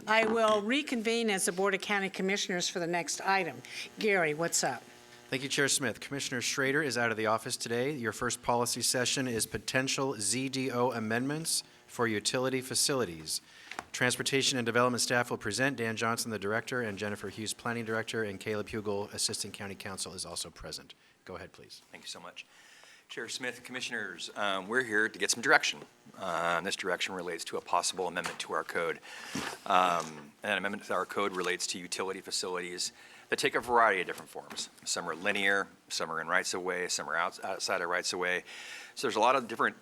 I will reconvene as the Board of County Commissioners for the next item. Gary, what's up? Thank you, Chair Smith. Commissioner Schrader is out of the office today. Your first policy session is potential ZDO amendments for utility facilities. Transportation and Development staff will present. Dan Johnson, the Director, and Jennifer Hughes, Planning Director, and Caleb Hugel, Assistant County Counsel, is also present. Go ahead, please. Thank you so much. Chair Smith, Commissioners, we're here to get some direction. This direction relates to a possible amendment to our code. And that amendment to our code relates to utility facilities that take a variety of different forms. Some are linear, some are in rights-of-way, some are outside of rights-of-way. So there's a lot of different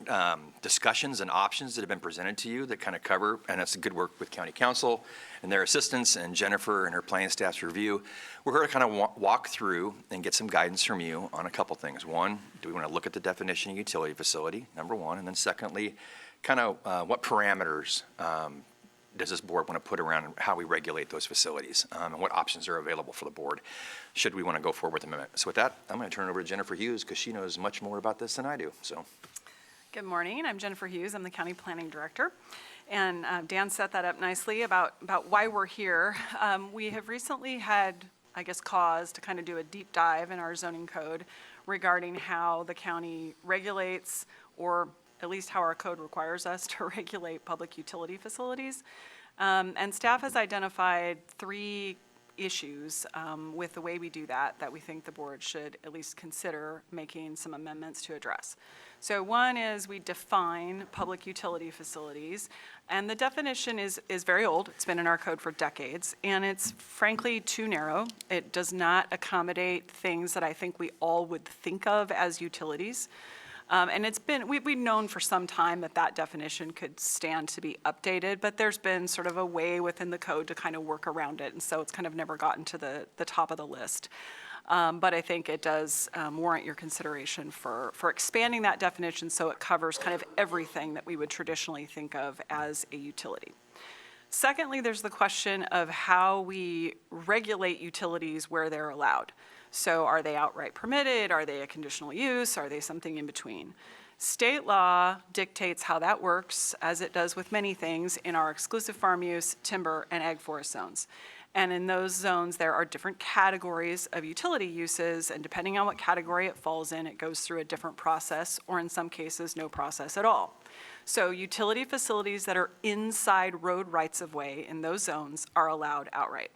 discussions and options that have been presented to you that kind of cover, and it's good work with County Counsel and their assistants and Jennifer and her planning staff's review. We're here to kind of walk through and get some guidance from you on a couple things. One, do we want to look at the definition of utility facility, number one, and then secondly, kind of what parameters does this board want to put around how we regulate those facilities and what options are available for the board should we want to go forward with the amendment. So with that, I'm going to turn it over to Jennifer Hughes because she knows much more about this than I do. So, good morning. I'm Jennifer Hughes. I'm the County Planning Director. And Dan set that up nicely about why we're here. We have recently had, I guess, cause to kind of do a deep dive in our zoning code regarding how the county regulates, or at least how our code requires us to regulate public utility facilities. And staff has identified 3 issues with the way we do that we think the board should at least consider making some amendments to address. So one is we define public utility facilities, and the definition is very old. It's been in our code for decades, and it's frankly too narrow. It does not accommodate things that I think we all would think of as utilities. And we've known for some time that definition could stand to be updated, but there's been sort of a way within the code to kind of work around it, and so it's kind of never gotten to the top of the list. But I think it does warrant your consideration for expanding that definition so it covers kind of everything that we would traditionally think of as a utility. Secondly, there's the question of how we regulate utilities where they're allowed. So are they outright permitted? Are they a conditional use? Are they something in between? State law dictates how that works, as it does with many things in our exclusive farm use, timber, and ag forest zones. And in those zones, there are different categories of utility uses, and depending on what category it falls in, it goes through a different process, or in some cases, no process at all. So utility facilities that are inside road rights-of-way in those zones are allowed outright.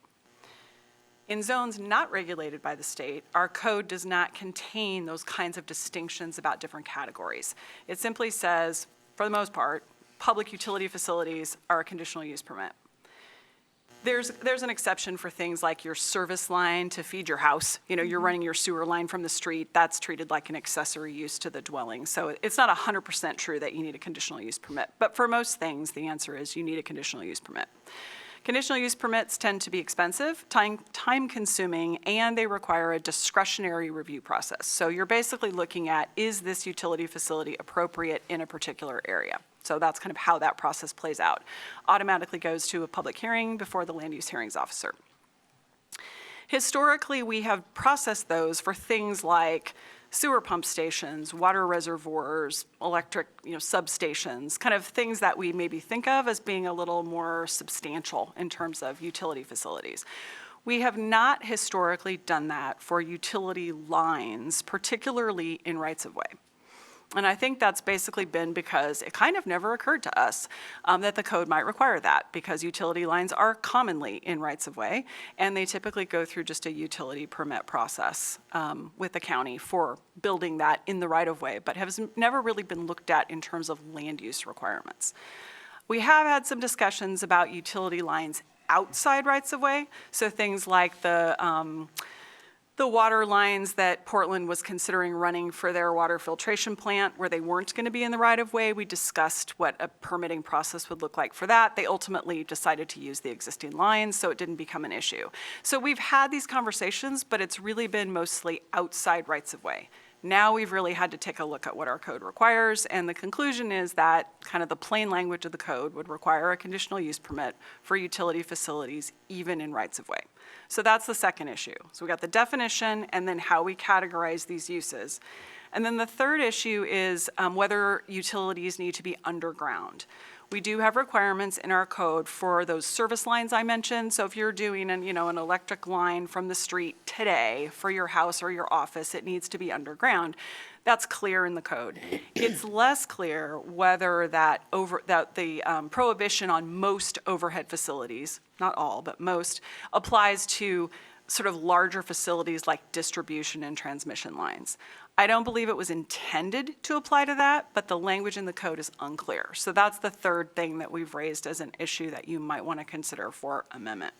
In zones not regulated by the state, our code does not contain those kinds of distinctions about different categories. It simply says, for the most part, public utility facilities are a conditional use permit. There's an exception for things like your service line to feed your house. You know, you're running your sewer line from the street. That's treated like an accessory use to the dwelling. So it's not 100% true that you need a conditional use permit. But for most things, the answer is you need a conditional use permit. Conditional use permits tend to be expensive, time-consuming, and they require a discretionary review process. So you're basically looking at, is this utility facility appropriate in a particular area? So that's kind of how that process plays out. Automatically goes to a public hearing before the land use hearings officer. Historically, we have processed those for things like sewer pump stations, water reservoirs, electric, substations, kind of things that we maybe think of as being a little more substantial in terms of utility facilities. We have not historically done that for utility lines, particularly in rights-of-way. And I think that's basically been because it kind of never occurred to us that the code might require that, because utility lines are commonly in rights-of-way, and they typically go through just a utility permit process with the county for building that in the right-of-way, but has never really been looked at in terms of land use requirements. We have had some discussions about utility lines outside rights-of-way, so things like the water lines that Portland was considering running for their water filtration plant, where they weren't going to be in the right-of-way. We discussed what a permitting process would look like for that. They ultimately decided to use the existing lines, so it didn't become an issue. So we've had these conversations, but it's really been mostly outside rights-of-way. Now we've really had to take a look at what our code requires, and the conclusion is that kind of the plain language of the code would require a conditional use permit for utility facilities, even in rights-of-way. So that's the second issue. So we got the definition and then how we categorize these uses. And then the third issue is whether utilities need to be underground. We do have requirements in our code for those service lines I mentioned. So if you're doing an electric line from the street today for your house or your office, it needs to be underground. That's clear in the code. It's less clear whether that the prohibition on most overhead facilities, not all, but most, applies to sort of larger facilities like distribution and transmission lines. I don't believe it was intended to apply to that, but the language in the code is unclear. So that's the third thing that we've raised as an issue that you might want to consider for amendment.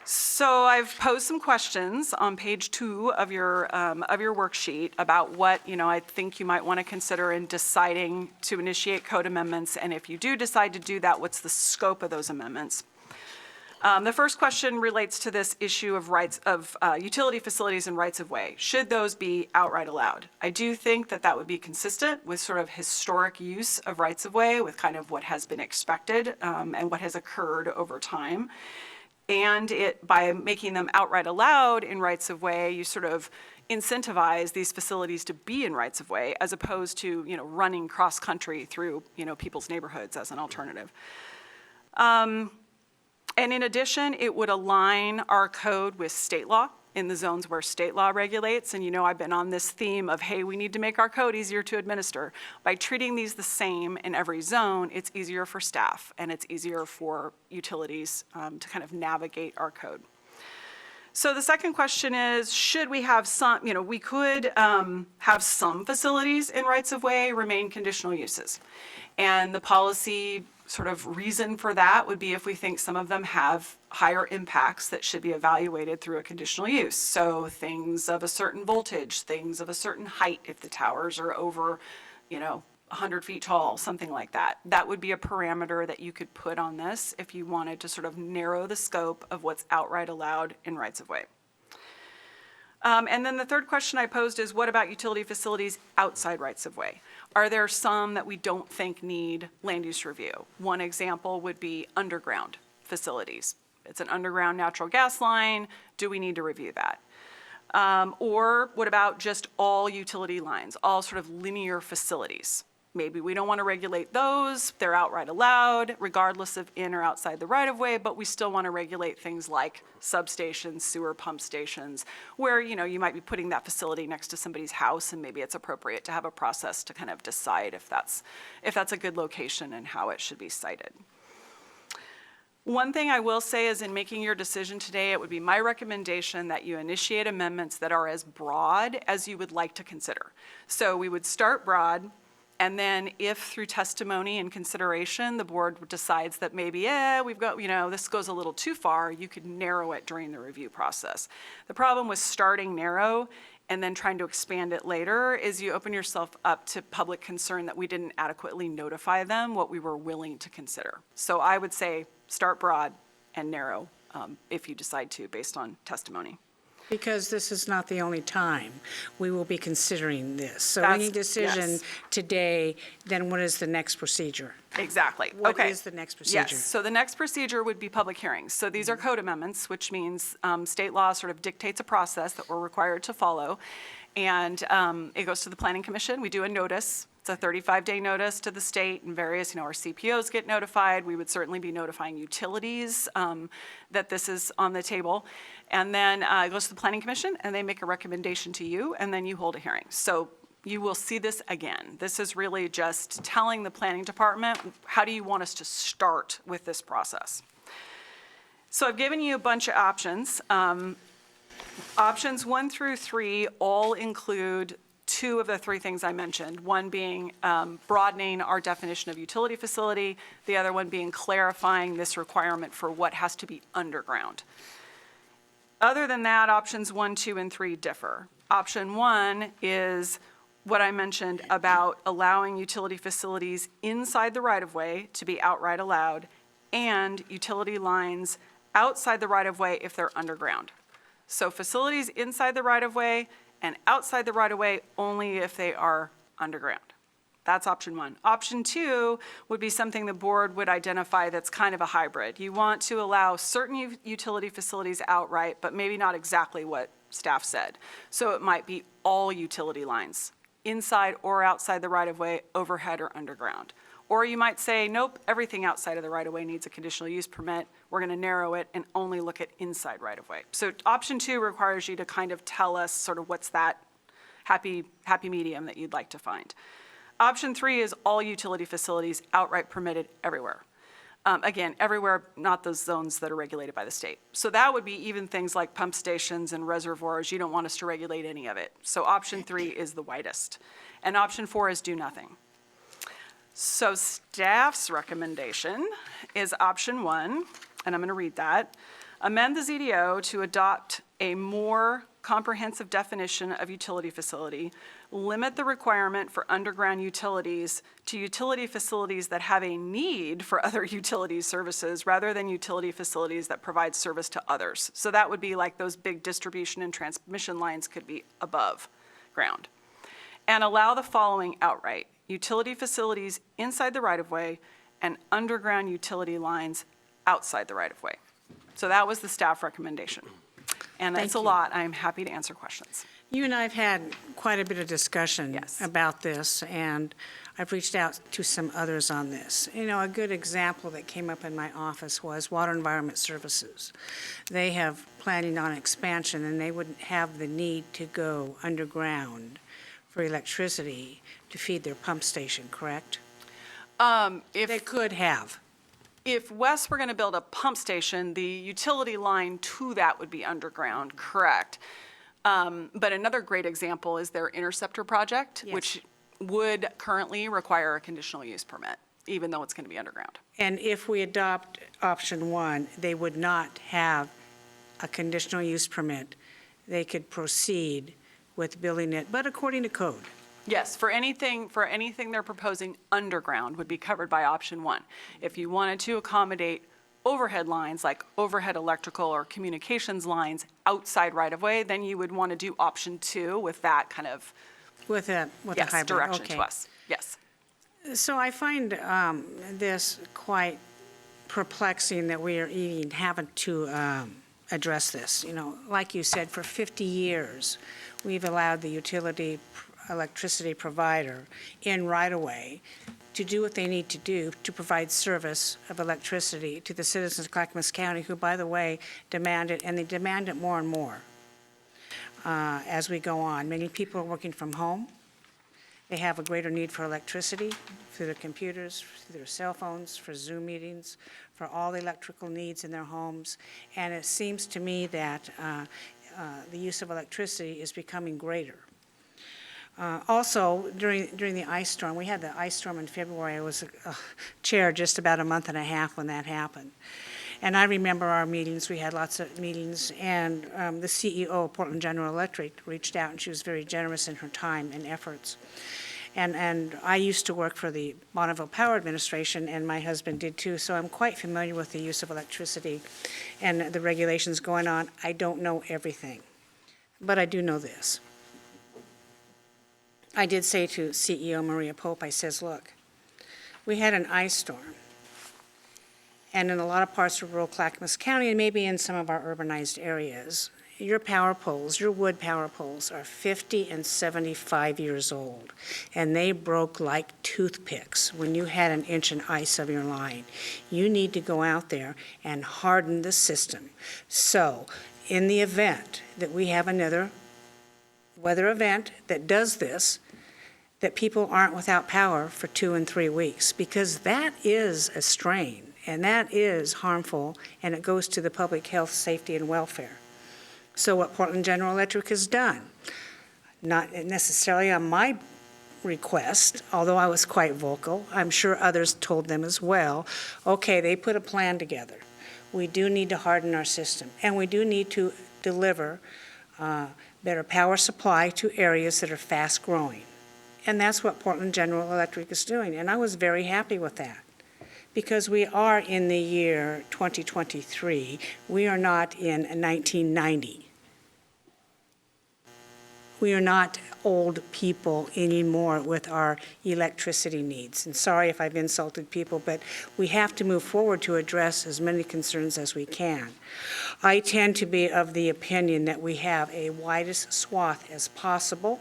So I've posed some questions on page 2 of your worksheet about what I think you might want to consider in deciding to initiate code amendments, and if you do decide to do that, what's the scope of those amendments? The first question relates to this issue of rights of utility facilities and rights of way. Should those be outright allowed? I do think that that would be consistent with sort of historic use of rights of way, with kind of what has been expected and what has occurred over time. And by making them outright allowed in rights of way, you sort of incentivize these facilities to be in rights of way, as opposed to running cross country through people's neighborhoods as an alternative. And in addition, it would align our code with state law in the zones where state law regulates. And I've been on this theme of, hey, we need to make our code easier to administer. By treating these the same in every zone, it's easier for staff and it's easier for utilities to kind of navigate our code. So the second question is, should we have some, we could have some facilities in rights of way remain conditional uses. And the policy sort of reason for that would be if we think some of them have higher impacts that should be evaluated through a conditional use. So things of a certain voltage, things of a certain height, if the towers are over, 100 feet tall, something like that. That would be a parameter that you could put on this if you wanted to sort of narrow the scope of what's outright allowed in rights of way. And then the third question I posed is, what about utility facilities outside rights of way? Are there some that we don't think need land use review? One example would be underground facilities. It's an underground natural gas line. Do we need to review that? Or what about just all utility lines, all sort of linear facilities? Maybe we don't want to regulate those. They're outright allowed, regardless of in or outside the right-of-way, but we still want to regulate things like substations, sewer pump stations, where you might be putting that facility next to somebody's house, and maybe it's appropriate to have a process to kind of decide if that's a good location and how it should be sited. One thing I will say is, in making your decision today, it would be my recommendation that you initiate amendments that are as broad as you would like to consider. So we would start broad. And then if through testimony and consideration, the board decides that maybe, we've got, this goes a little too far, you could narrow it during the review process. The problem with starting narrow and then trying to expand it later is you open yourself up to public concern that we didn't adequately notify them what we were willing to consider. So I would say start broad and narrow if you decide to, based on testimony. Because this is not the only time we will be considering this. So That's- any decision yes. today, then what is the next procedure? Exactly. What Okay. is the next procedure? Yes, so the next procedure would be public hearings. So these are code amendments, which means state law sort of dictates a process that we're required to follow. And it goes to the Planning Commission. We do a notice. It's a 35-day notice to the state, and various, our CPOs get notified. We would certainly be notifying utilities that this is on the table. And then it goes to the Planning Commission, and they make a recommendation to you, and then you hold a hearing. So you will see this again. This is really just telling the planning department, how do you want us to start with this process? So I've given you a bunch of options. Options 1 through 3 all include 2 of the 3 things I mentioned, one being broadening our definition of utility facility, the other one being clarifying this requirement for what has to be underground. Other than that, options 1, 2, and 3 differ. Option 1 is what I mentioned about allowing utility facilities inside the right-of-way to be outright allowed, and utility lines outside the right-of-way if they're underground. So facilities inside the right-of-way and outside the right-of-way only if they are underground. That's option 1. Option 2 would be something the board would identify that's kind of a hybrid. You want to allow certain utility facilities outright, but maybe not exactly what staff said. So it might be all utility lines, inside or outside the right-of-way, overhead or underground. Or you might say, nope, everything outside of the right-of-way needs a conditional use permit. We're going to narrow it and only look at inside right-of-way. So option 2 requires you to kind of tell us sort of what's that happy medium that you'd like to find. Option 3 is all utility facilities outright permitted everywhere. Again, everywhere, not those zones that are regulated by the state. So that would be even things like pump stations and reservoirs. You don't want us to regulate any of it. So option 3 is the widest. And option 4 is do nothing. So staff's recommendation is option 1, and I'm going to read that. Amend the ZDO to adopt a more comprehensive definition of utility facility, limit the requirement for underground utilities to utility facilities that have a need for other utility services rather than utility facilities that provide service to others. So that would be like those big distribution and transmission lines could be above ground. And allow the following outright: utility facilities inside the right-of-way and underground utility lines outside the right-of-way. So that was the staff recommendation. And that's a Thank you. lot. I'm happy to answer questions. You and I have had quite a bit of discussion Yes. about this, and I've reached out to some others on this. You know, a good example that came up in my office was Water Environment Services. They have planning on expansion, and they wouldn't have the need to go underground for electricity to feed their pump station, correct? They could have. If Wes were going to build a pump station, the utility line to that would be underground, correct? But another great example is their Interceptor project, Yes. which would currently require a conditional use permit, even though it's going to be underground. And if we adopt option 1, they would not have a conditional use permit. They could proceed with building it, but according to code. Yes, for anything they're proposing underground would be covered by option 1. If you wanted to accommodate overhead lines, like overhead electrical or communications lines outside right-of-way, then you would want to do option 2 with that kind of, With a yes, hybrid, direction okay. to us. Yes. So I find this quite perplexing that we are even having to address this. You know, like you said, for 50 years, we've allowed the utility electricity provider in right-of-way to do what they need to do to provide service of electricity to the citizens of Clackamas County, who, by the way, demand it, and they demand it more and more as we go on. Many people are working from home. They have a greater need for electricity through their computers, through their cell phones, for Zoom meetings, for all the electrical needs in their homes. And it seems to me that the use of electricity is becoming greater. Also, during the ice storm, we had the ice storm in February. I was chair just about a month and a half when that happened. And I remember our meetings. We had lots of meetings, and the CEO of Portland General Electric reached out, and she was very generous in her time and efforts. And I used to work for the Bonneville Power Administration, and my husband did too, so I'm quite familiar with the use of electricity and the regulations going on. I don't know everything, but I do know this. I did say to CEO Maria Pope, I says, look, we had an ice storm, and in a lot of parts of rural Clackamas County, and maybe in some of our urbanized areas, your power poles, your wood power poles, are 50 and 75 years old, and they broke like toothpicks when you had an inch of ice of your line. You need to go out there and harden the system. So, in the event that we have another weather event that does this, that people aren't without power for 2 and 3 weeks, because that is a strain, and that is harmful, and it goes to the public health, safety, and welfare. So what Portland General Electric has done, not necessarily on my request, although I was quite vocal, I'm sure others told them as well, okay, they put a plan together. We do need to harden our system, and we do need to deliver better power supply to areas that are fast-growing. And that's what Portland General Electric is doing, and I was very happy with that. Because we are in the year 2023, we are not in 1990. We are not old people anymore with our electricity needs. And sorry if I've insulted people, but we have to move forward to address as many concerns as we can. I tend to be of the opinion that we have a widest swath as possible.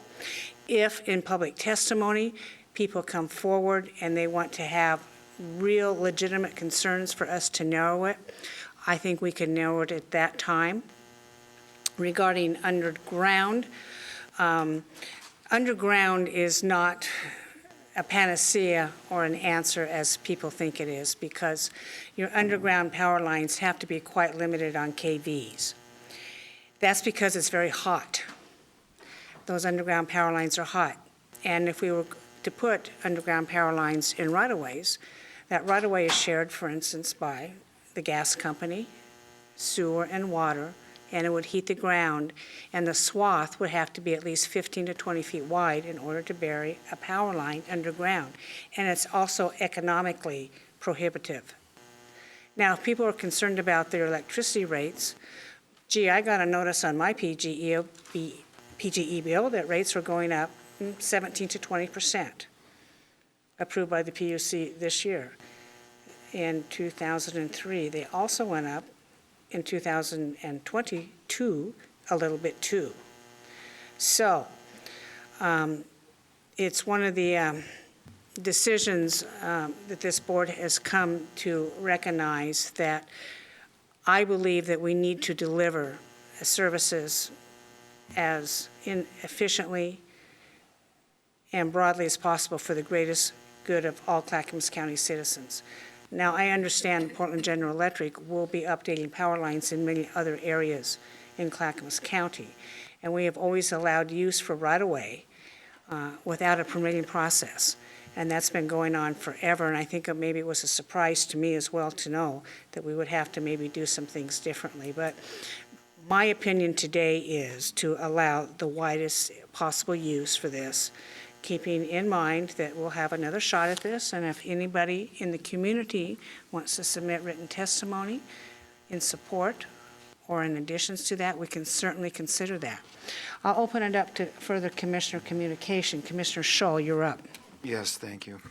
If in public testimony, people come forward and they want to have real legitimate concerns for us to narrow it, I think we can narrow it at that time. Regarding underground, underground is not a panacea or an answer as people think it is, because your underground power lines have to be quite limited on KVs. That's because it's very hot. Those underground power lines are hot. And if we were to put underground power lines in right-of-ways, that right-of-way is shared, for instance, by the gas company, sewer and water, and it would heat the ground, and the swath would have to be at least 15 to 20 feet wide in order to bury a power line underground. And it's also economically prohibitive. Now, if people are concerned about their electricity rates, gee, I got a notice on my PGE bill that rates were going up 17 to 20%, approved by the PUC this year. In 2003, they also went up in 2022 a little bit too. So it's one of the decisions that this board has come to recognize that I believe that we need to deliver services as efficiently and broadly as possible for the greatest good of all Clackamas County citizens. Now, I understand Portland General Electric will be updating power lines in many other areas in Clackamas County, and we have always allowed use for right-of-way without a permitting process, and that's been going on forever, and I think maybe it was a surprise to me as well to know that we would have to maybe do some things differently. But my opinion today is to allow the widest possible use for this, keeping in mind that we'll have another shot at this, and if anybody in the community wants to submit written testimony in support or in additions to that, we can certainly consider that. I'll open it up to further commissioner communication. Commissioner Shull, you're up. Yes, thank you.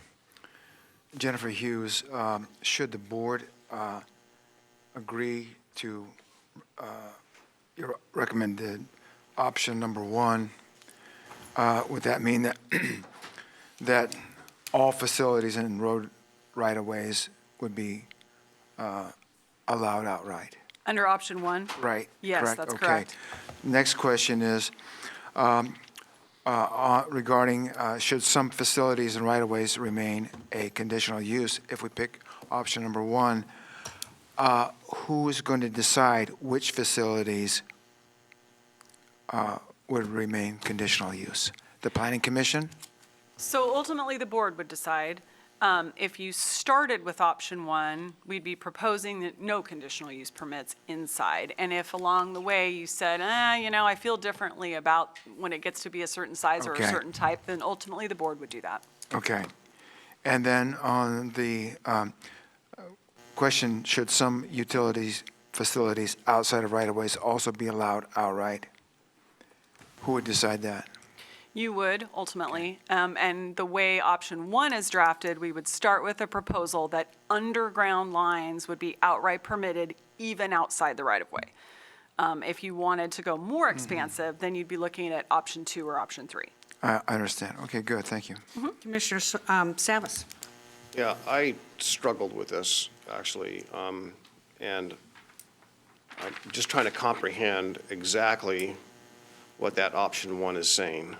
Jennifer Hughes, should the board agree to your recommended option number one, would that mean that that all facilities and road right-of-ways would be allowed outright? Under option one? Right? Yes, that's Okay. correct. Next question is regarding should some facilities and right-of-ways remain a conditional use? If we pick option number one, who is going to decide which facilities would remain conditional use? The Planning Commission? So ultimately, the board would decide. If you started with option one, we'd be proposing that no conditional use permits inside. And if along the way you said, I feel differently about when it gets to be a certain size or a Okay. certain type, then ultimately the board would do that. Okay. And then on the question, should some utilities facilities outside of right-of-ways also be allowed outright? Who would decide that? You would, ultimately. And the way option one is drafted, we would start with a proposal that underground lines would be outright permitted even outside the right-of-way. If you wanted to go more expansive, then you'd be looking at option two or option three. I understand. Okay, good, thank you. Commissioner Savas. Yeah, I struggled with this, actually, and I'm just trying to comprehend exactly what that option one is saying.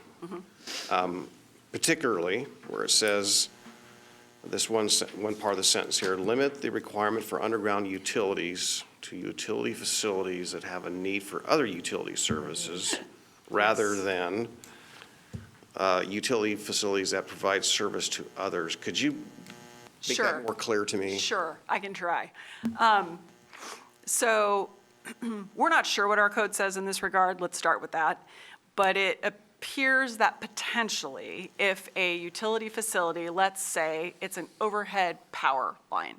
Particularly where it says, this one part of the sentence here, limit the requirement for underground utilities to utility facilities that have a need for other utility services rather than utility facilities that provide service to others. Could you make Sure. that more clear to me? Sure, I can try. So we're not sure what our code says in this regard. Let's start with that. But it appears that potentially if a utility facility, let's say it's an overhead power line,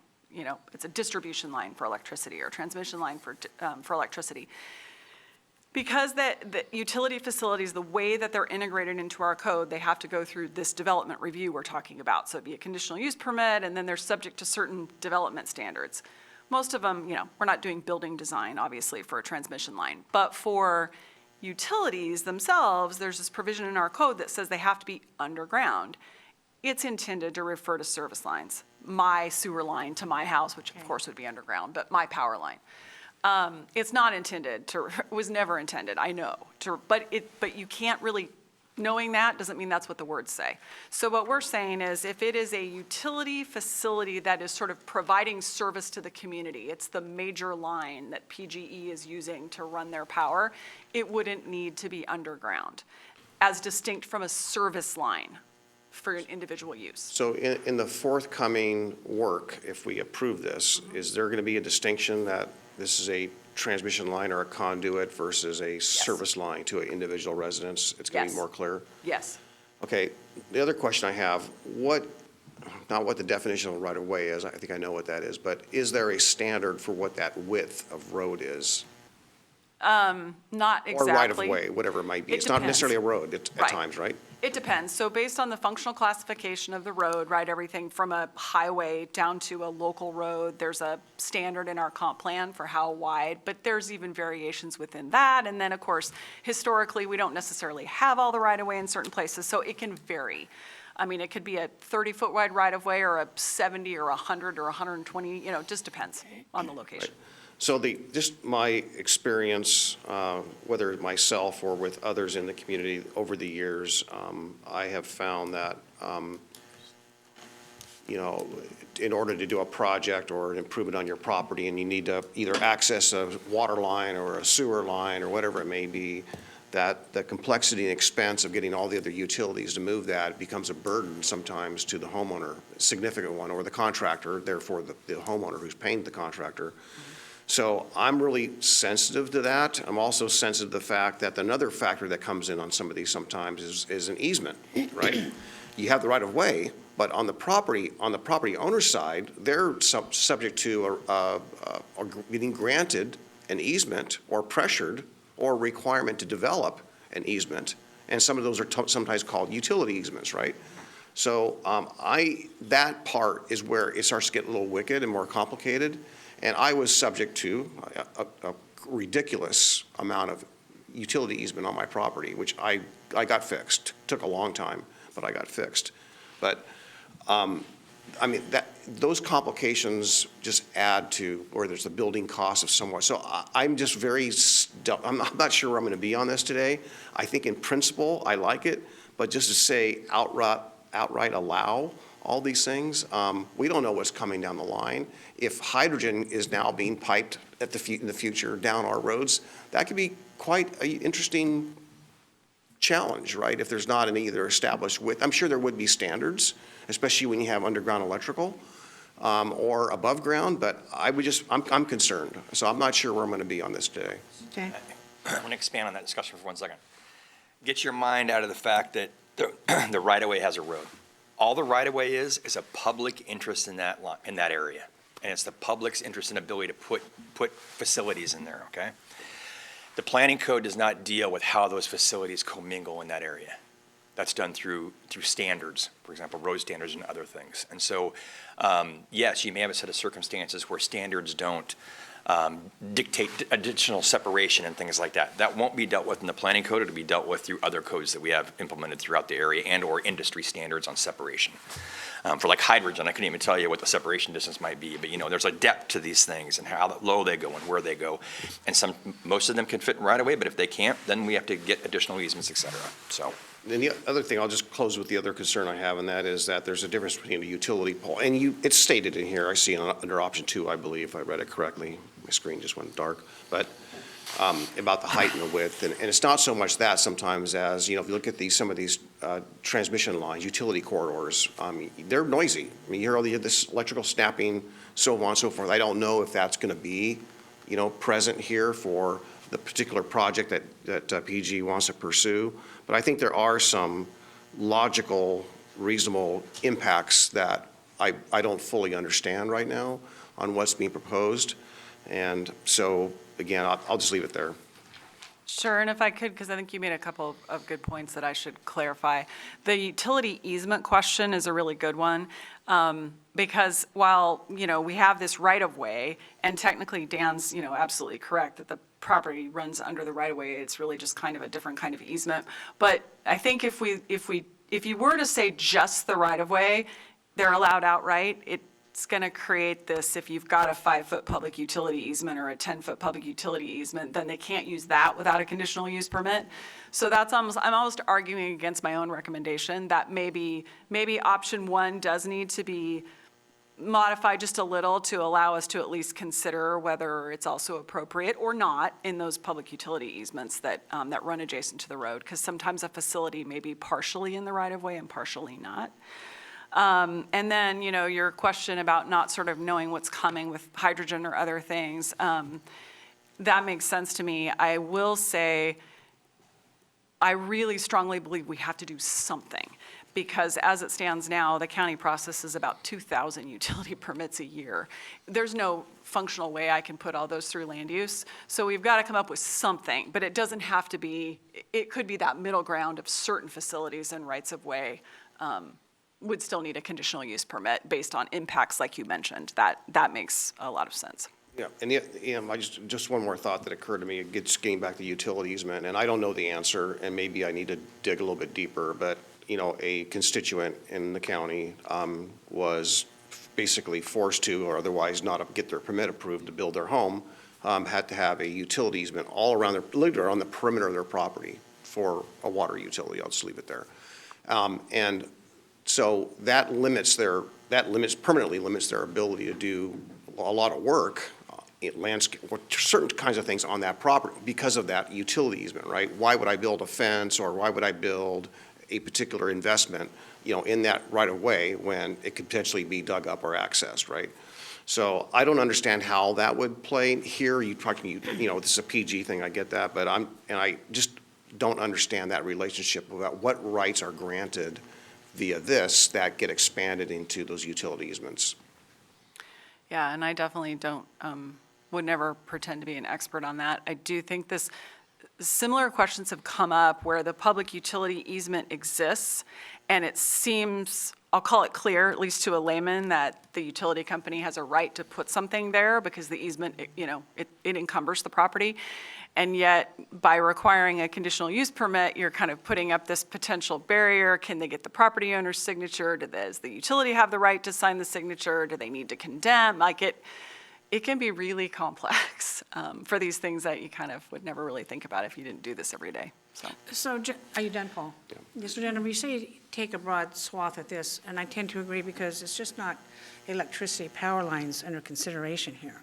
it's a distribution line for electricity or a transmission line for electricity. Because the utility facilities, the way that they're integrated into our code, they have to go through this development review we're talking about. So it'd be a conditional use permit, and then they're subject to certain development standards. Most of them, we're not doing building design, obviously, for a transmission line. But for utilities themselves, there's this provision in our code that says they have to be underground. it's intended to refer to service lines. My sewer line to my house, which of course would be underground, but my power line. It's not intended to, was never intended, I know, but you can't really, knowing that doesn't mean that's what the words say. So what we're saying is if it is a utility facility that is sort of providing service to the community, it's the major line that PGE is using to run their power, it wouldn't need to be underground, as distinct from a service line for an individual use. So in the forthcoming work, if we approve this, is there going to be a distinction that this is a transmission line or a conduit versus a service line to an individual residence? It's going to be Yes. more clear? Yes. Okay, the other question I have, not what the definition of right-of-way is, I think I know what that is, but is there a standard for what that width of road is? Not exactly. Or right-of-way, whatever it might be. It It's not depends. necessarily a road at Right. times, right? It depends. So based on the functional classification of the road, right, everything from a highway down to a local road, there's a standard in our comp plan for how wide, but there's even variations within that. And then, of course, historically, we don't necessarily have all the right-of-way in certain places, so it can vary. I mean, it could be a 30-foot wide right-of-way or a 70 or 100 or 120, it just depends on the location. So just my experience, whether myself or with others in the community over the years, I have found that, in order to do a project or an improvement on your property and you need to either access a water line or a sewer line or whatever it may be, that the complexity and expense of getting all the other utilities to move that becomes a burden sometimes to the homeowner, a significant one, or the contractor, therefore the homeowner who's paying the contractor. So I'm really sensitive to that. I'm also sensitive to the fact that another factor that comes in on some of these sometimes is an easement, right? You have the right of way, but on the property owner's side, they're subject to getting granted an easement or pressured or requirement to develop an easement. And some of those are sometimes called utility easements, right? So that part is where it starts to get a little wicked and more complicated. And I was subject to a ridiculous amount of utility easement on my property, which I got fixed. Took a long time, but I got fixed. But, those complications just add to, or there's the building cost of somewhat. So I'm just I'm not sure where I'm going to be on this today. I think in principle, I like it, but just to say outright allow all these things, we don't know what's coming down the line. If hydrogen is now being piped in the future down our roads, that could be quite an interesting challenge, right? If there's not an either established width. I'm sure there would be standards, especially when you have underground electrical or above ground, but I'm concerned. So I'm not sure where I'm going to be on this today. Okay. I want to expand on that discussion for 1 second. Get your mind out of the fact that the right-of-way has a road. All the right-of-way is a public interest in that area. And it's the public's interest and ability to put facilities in there, okay? The planning code does not deal with how those facilities commingle in that area. That's done through standards, for example, road standards and other things. And so, yes, you may have a set of circumstances where standards don't dictate additional separation and things like that. That won't be dealt with in the planning code. It'll be dealt with through other codes that we have implemented throughout the area and/or industry standards on separation. For like hydrogen, I couldn't even tell you what the separation distance might be, but there's a depth to these things and how low they go and where they go. And most of them can fit right away, but if they can't, then we have to get additional easements, et cetera. So. And the other thing, I'll just close with the other concern I have, and that is that there's a difference between a utility pole, and it's stated in here, I see under option 2, I believe, if I read it correctly. My screen just went dark, but about the height and the width, and it's not so much that sometimes as, if you look at some of these transmission lines, utility corridors, they're noisy. I mean, you hear this electrical snapping, so on and so forth. I don't know if that's going to be, present here for the particular project that PG wants to pursue. But I think there are some logical, reasonable impacts that I don't fully understand right now on what's being proposed. And so, again, I'll just leave it there. Sure, and if I could, because I think you made a couple of good points that I should clarify. The utility easement question is a really good one, because while, we have this right-of-way, and technically Dan's, absolutely correct that the property runs under the right-of-way, it's really just kind of a different kind of easement. But I think if we if you were to say just the right-of-way, they're allowed outright, it's going to create this, if you've got a 5-foot public utility easement or a 10-foot public utility easement, then they can't use that without a conditional use permit. So I'm almost arguing against my own recommendation that maybe option one does need to be modified just a little to allow us to at least consider whether it's also appropriate or not in those public utility easements that run adjacent to the road, because sometimes a facility may be partially in the right-of-way and partially not. And then, your question about not sort of knowing what's coming with hydrogen or other things, that makes sense to me. I will say, I really strongly believe we have to do something, because as it stands now, the county processes about 2,000 utility permits a year. There's no functional way I can put all those through land use, so we've got to come up with something, but it doesn't have to be, it could be that middle ground of certain facilities and rights-of-way would still need a conditional use permit based on impacts like you mentioned. That makes a lot of sense. Yeah, and I just one more thought that occurred to me, getting back to utility easement, and I don't know the answer, and maybe I need to dig a little bit deeper, but, a constituent in the county was basically forced to, or otherwise not get their permit approved to build their home, had to have a utility easement all around literally on the perimeter of their property for a water utility. I'll just leave it there. And so that permanently limits their ability to do a lot of work, landscape, certain kinds of things on that property because of that utility easement, right? Why would I build a fence, or why would I build a particular investment, in that right of way when it could potentially be dug up or accessed, right? So I don't understand how that would play here. You talking, this is a PG thing, I get that, but I just don't understand that relationship about what rights are granted via this that get expanded into those utility easements. Yeah, and I definitely don't, would never pretend to be an expert on that. I do think similar questions have come up where the public utility easement exists, and it seems, I'll call it clear, at least to a layman, that the utility company has a right to put something there because the easement, it encumbers the property. And yet, by requiring a conditional use permit, you're kind of putting up this potential barrier. Can they get the property owner's signature? Does the utility have the right to sign the signature? Do they need to condemn? It can be really complex for these things that you kind of would never really think about if you didn't do this every day. So, are you done, Paul? Yeah. So, Jennifer, you say you take a broad swath of this, and I tend to agree because it's just not electricity power lines under consideration here.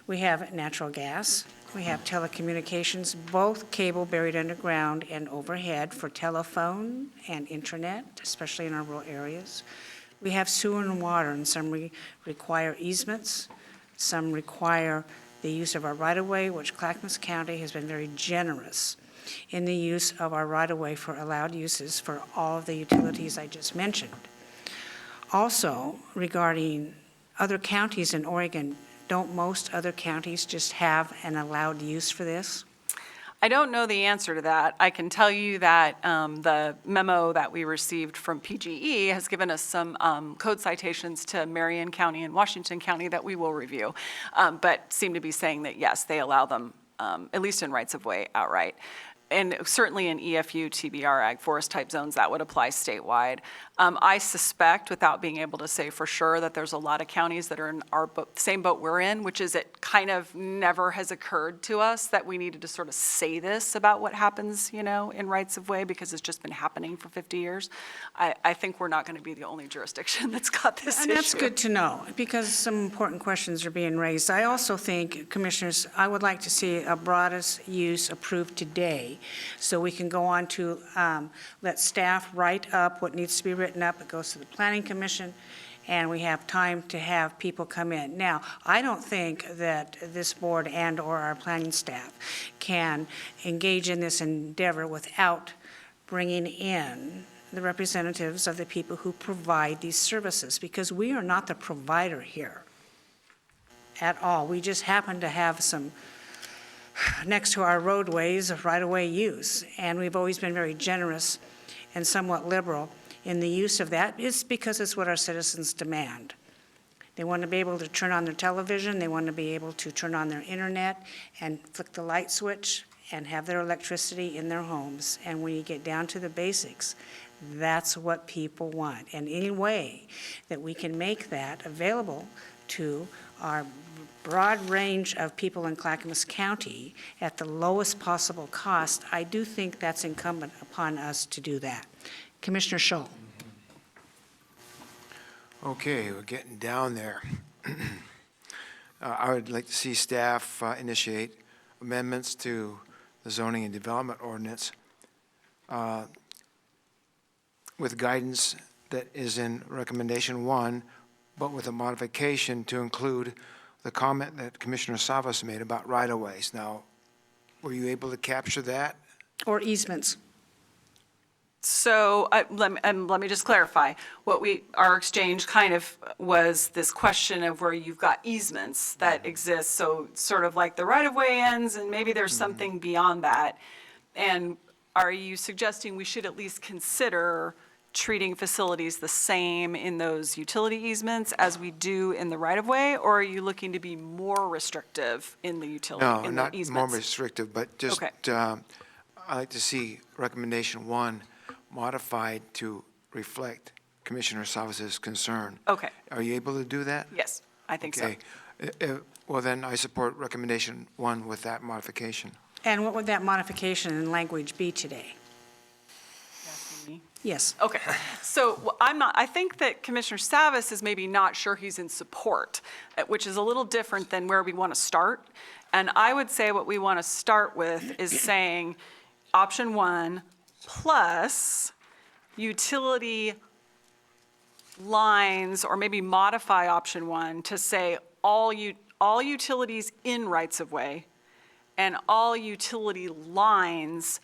We have natural gas, we have telecommunications, both cable buried underground and overhead for telephone and internet, especially in our rural areas. We have sewer and water, and some require easements, some require the use of our right-of-way, which Clackamas County has been very generous in the use of our right-of-way for allowed uses for all of the utilities I just mentioned. Also, regarding other counties in Oregon, don't most other counties just have an allowed use for this? I don't know the answer to that. I can tell you that the memo that we received from PGE has given us some code citations to Marion County and Washington County that we will review, but seem to be saying that, yes, they allow them, at least in rights-of-way, outright. And certainly in EFU, TBR, ag forest type zones, that would apply statewide. I suspect, without being able to say for sure, that there's a lot of counties that are in our same boat we're in, which is it kind of never has occurred to us that we needed to sort of say this about what happens, in rights of way, because it's just been happening for 50 years. I think we're not going to be the only jurisdiction that's got this issue. And that's good to know, because some important questions are being raised. I also think, Commissioners, I would like to see a broadest use approved today, so we can go on to let staff write up what needs to be written up. It goes to the Planning Commission, and we have time to have people come in. Now, I don't think that this board and/or our planning staff can engage in this endeavor without bringing in the representatives of the people who provide these services, because we are not the provider here at all. We just happen to have some next to our roadways of right-of-way use, and we've always been very generous and somewhat liberal in the use of that. It's because it's what our citizens demand. They want to be able to turn on their television, they want to be able to turn on their internet and flick the light switch and have their electricity in their homes. And when you get down to the basics, That's what people want. And any way that we can make that available to our broad range of people in Clackamas County at the lowest possible cost, I do think that's incumbent upon us to do that. Commissioner Scholl. Okay, we're getting down there. I would like to see staff initiate amendments to the zoning and development ordinance with guidance that is in recommendation 1, but with a modification to include the comment that Commissioner Savas made about right-of-ways. Now, were you able to capture that? Or easements. So, let me just clarify. Our exchange kind of was this question of where you've got easements that exist, so sort of like the right-of-way ends, and maybe there's something beyond that. And are you suggesting we should at least consider treating facilities the same in those utility easements as we do in the right-of-way? Or are you looking to be more restrictive in the utility, No, in the not more easements? restrictive, but just, Okay. I'd like to see recommendation 1 modified to reflect Commissioner Savas's concern. Okay, Are you able to do that? yes, I think so. Okay. Well, then I support recommendation 1 with that modification. And what would that modification in language be today? Asking me? Yes. Okay, so I think that Commissioner Savas is maybe not sure he's in support, which is a little different than where we want to start. And I would say what we want to start with is saying option 1 plus utility lines, or maybe modify option 1 to say all utilities in rights-of-way and all utility lines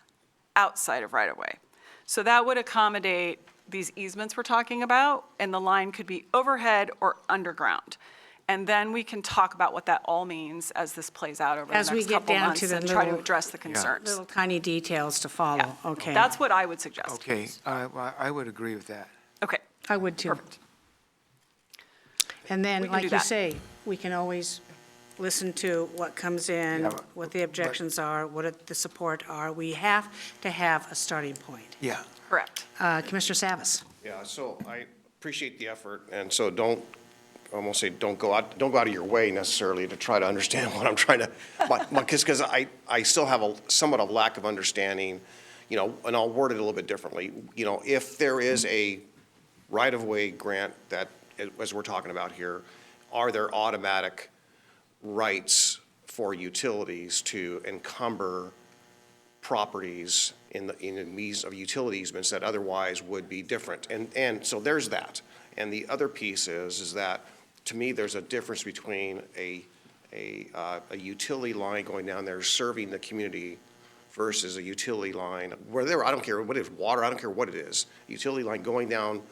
outside of right-of-way. So that would accommodate these easements we're talking about, and the line could be overhead or underground. And then we can talk about what that all means as this plays out over the As we next get couple down months to the and try to little- address the concerns. Little tiny details to follow, Yeah. okay. That's what I would suggest. Okay, I would agree with that. Okay, I would too. perfect. And We then, can like do you that. say, we can always listen to what comes in, Yeah, what the objections are, what the support are. We have to have a starting point. Yeah. Correct. Commissioner Savas. Yeah, so I appreciate the effort, and so don't, I won't say don't go out of your way necessarily to try to understand what I'm trying to, because I still have a somewhat of lack of understanding, you know, and I'll word it a little bit differently. You know, if there is a right-of-way grant that, as we're talking about here, are there automatic rights for utilities to encumber properties in the means of utility easements that otherwise would be different? And so there's that. And the other piece is that, to me, there's a difference between a utility line going down there serving the community versus a utility line, I don't care what it is, water, I don't care what it is, utility line going down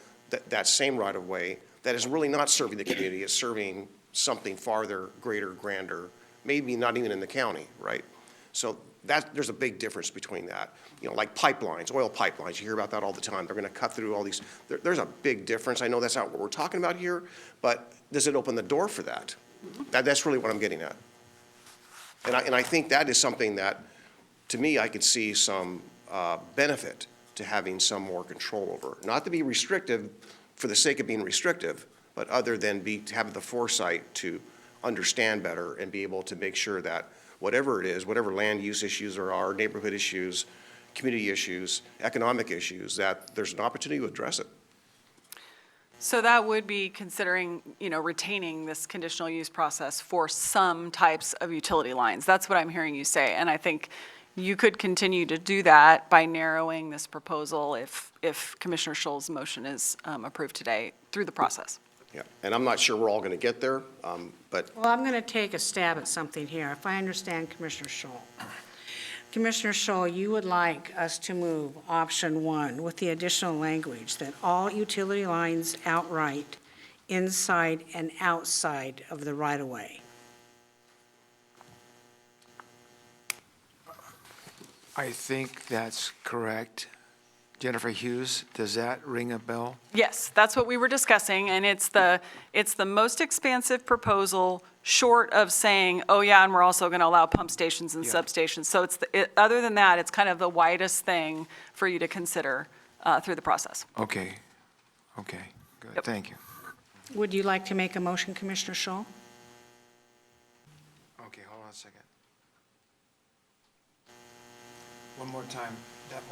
that same right-of-way that is really not serving the community, it's serving something farther, greater, grander, maybe not even in the county, right? So there's a big difference between that. You know, like pipelines, oil pipelines, you hear about that all the time. They're going to cut through all these. There's a big difference. I know that's not what we're talking about here, but does it open the door for that? That's really what I'm getting at. And I think that is something that, to me, I could see some benefit to having some more control over. Not to be restrictive for the sake of being restrictive, but other than to have the foresight to understand better and be able to make sure that whatever it is, whatever land use issues there are, neighborhood issues, community issues, economic issues, that there's an opportunity to address it. So that would be considering, you know, retaining this conditional use process for some types of utility lines. That's what I'm hearing you say. And I think you could continue to do that by narrowing this proposal if Commissioner Scholl's motion is approved today through the process. Yeah, and I'm not sure we're all going to get there, but Well, I'm going to take a stab at something here, if I understand Commissioner Scholl. Commissioner Scholl, you would like us to move option 1 with the additional language that all utility lines outright inside and outside of the right-of-way. I think that's correct. Jennifer Hughes, does that ring a bell? Yes, that's what we were discussing, and it's the most expansive proposal short of saying, oh yeah, and we're also going to allow pump stations and Yeah. substations. So other than that, it's kind of the widest thing for you to consider through the process. Okay, good, Yep. thank you. Would you like to make a motion, Commissioner Scholl? Okay, hold on a second. One more time, that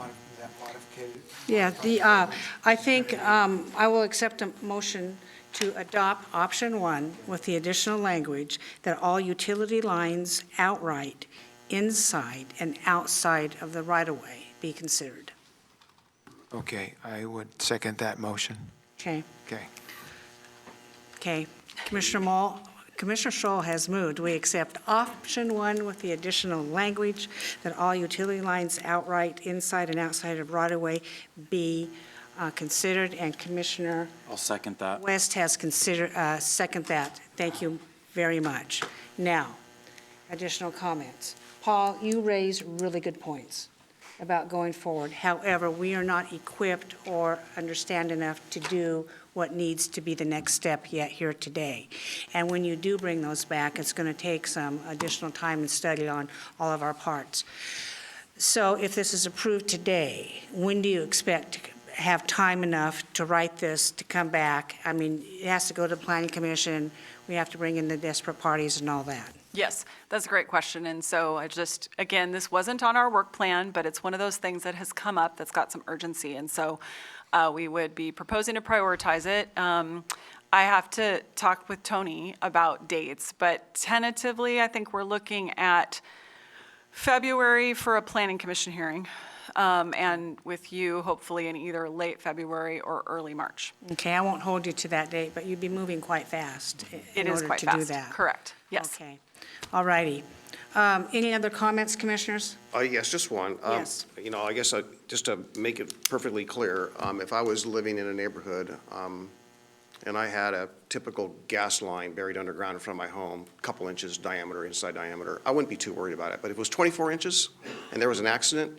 modification? Yeah, I think I will accept a motion to adopt option 1 with the additional language that all utility lines outright inside and outside of the right-of-way be considered. Okay, I would second that motion. Okay, Okay. okay. Commissioner Scholl has moved. We accept option 1 with the additional language that all utility lines outright inside and outside of right-of-way be considered, and Commissioner I'll second that. West has second that. Thank you very much. Now, additional comments. Paul, you raised really good points about going forward. However, we are not equipped or understand enough to do what needs to be the next step yet here today. And when you do bring those back, it's going to take some additional time and study on all of our parts. So if this is approved today, when do you expect to have time enough to write this, to come back? I mean, it has to go to the Planning Commission, we have to bring in the desperate parties and all that. Yes, that's a great question. And so again, this wasn't on our work plan, but it's one of those things that has come up that's got some urgency. And so we would be proposing to prioritize it. I have to talk with Tony about dates, but tentatively, I think we're looking at February for a Planning Commission hearing, and with you, hopefully in either late February or early March. Okay, I won't hold you to that date, but you'd be moving quite fast It in is order quite to do fast. that. Correct, yes. Okay, all righty. Any other comments, Commissioners? Yes, just one. Yes. You know, I guess just to make it perfectly clear, if I was living in a neighborhood and I had a typical gas line buried underground in front of my home, a couple inches diameter, inside diameter, I wouldn't be too worried about it. But if it was 24 inches and there was an accident,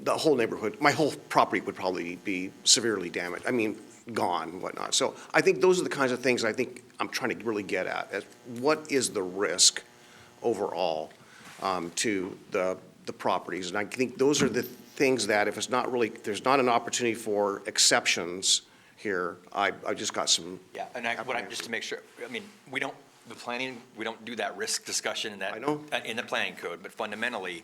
the whole neighborhood, my whole property would probably be severely damaged. I mean, gone and whatnot. So I think those are the kinds of things I think I'm trying to really get at. What is the risk overall to the properties? And I think those are the things that if it's not really, there's not an opportunity for exceptions here, I just got some. Yeah, and just to make sure, I mean, we don't do that risk discussion in that. I know. In the planning code, but fundamentally,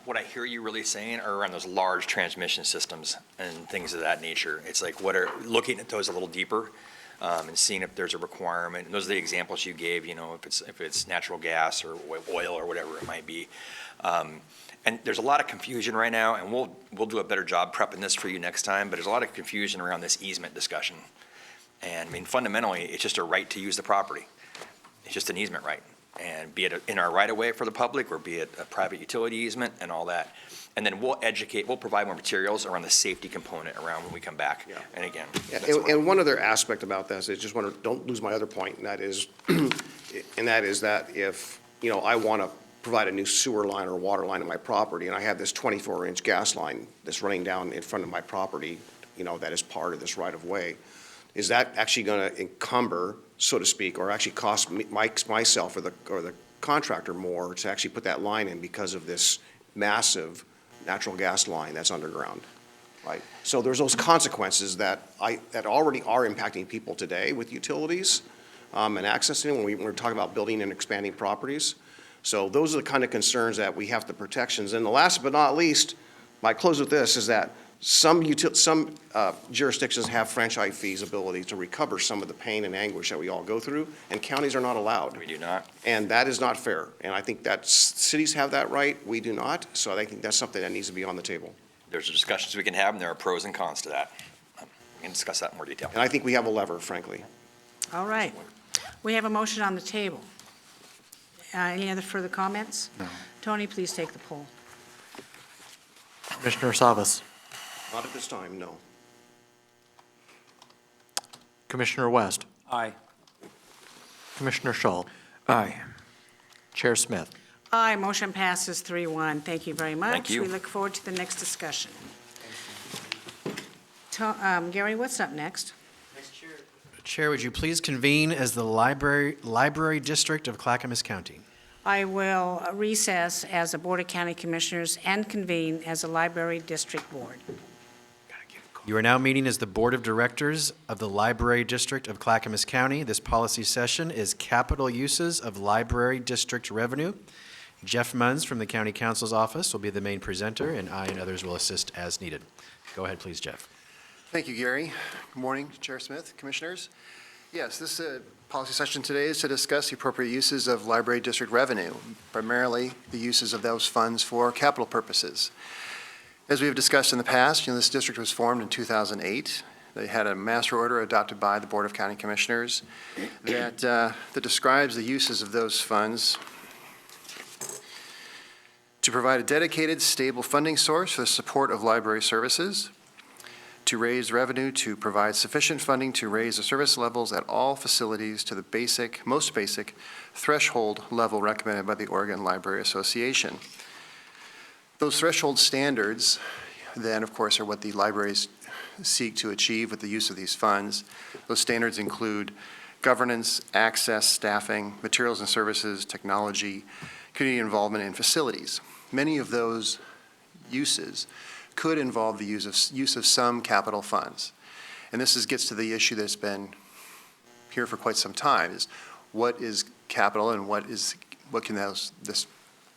what I hear you really saying are around those large transmission systems and things of that nature. It's like looking at those a little deeper, and seeing if there's a requirement. And those are the examples you gave, you know, if it's natural gas or oil or whatever it might be. And there's a lot of confusion right now, and we'll do a better job prepping this for you next time, but there's a lot of confusion around this easement discussion. And I mean, fundamentally, it's just a right to use the property. It's just an easement right. And be it in our right-of-way for the public, or be it a private utility easement and all that. And then we'll provide more materials around the safety component around when we come back. Yeah. And again. Yeah, that's what- and one other aspect about this is don't lose my other point, and that is, that if, you know, I want to provide a new sewer line or water line on my property, and I have this 24-inch gas line that's running down in front of my property, you know, that is part of this right-of-way, is that actually going to encumber, so to speak, or actually cost myself or the contractor more to actually put that line in because of this massive natural gas line that's underground, right? So there's those consequences that already are impacting people today with utilities and accessing when we're talking about building and expanding properties. So those are the kind of concerns that we have, the protections. And the last but not least, my close with this, is that some jurisdictions have franchise fees ability to recover some of the pain and anguish that we all go through, and counties are not allowed. We do not. And that is not fair. And I think that cities have that right, we do not. So I think that's something that needs to be on the table. There's discussions we can have, and there are pros and cons to that. We can discuss that in more detail. And I think we have a lever, frankly. All right. We have a motion on the table. Any other further comments? No. Tony, please take the poll. Commissioner Savas. Not at this time, no. Commissioner West. Aye. Commissioner Schull. Aye. Chair Smith. Aye, motion passes 3-1. Thank you very much. Thank you. We look forward to the next discussion. Gary, what's up next? Chair, would you please convene as the Library District of Clackamas County? I will recess as a Board of County Commissioners and convene as a Library District Board. You are now meeting as the Board of Directors of the Library District of Clackamas County. This policy session is capital uses of library district revenue. Jeff Munns from the County Council's office will be the main presenter, and I and others will assist as needed. Go ahead, please, Jeff. Thank you, Gary. Good morning, Chair Smith, Commissioners. Yes, this policy session today is to discuss the appropriate uses of library district revenue, primarily the uses of those funds for capital purposes. As we have discussed in the past, this district was formed in 2008. They had a master order adopted by the Board of County Commissioners that describes the uses of those funds to provide a dedicated, stable funding source for the support of library services, to raise revenue, to provide sufficient funding to raise the service levels at all facilities to the most basic threshold level recommended by the Oregon Library Association. Those threshold standards then, of course, are what the libraries seek to achieve with the use of these funds. Those standards include governance, access, staffing, materials and services, technology, community involvement, and facilities. Many of those uses could involve the use of some capital funds. And this gets to the issue that's been here for quite some time, is what is capital and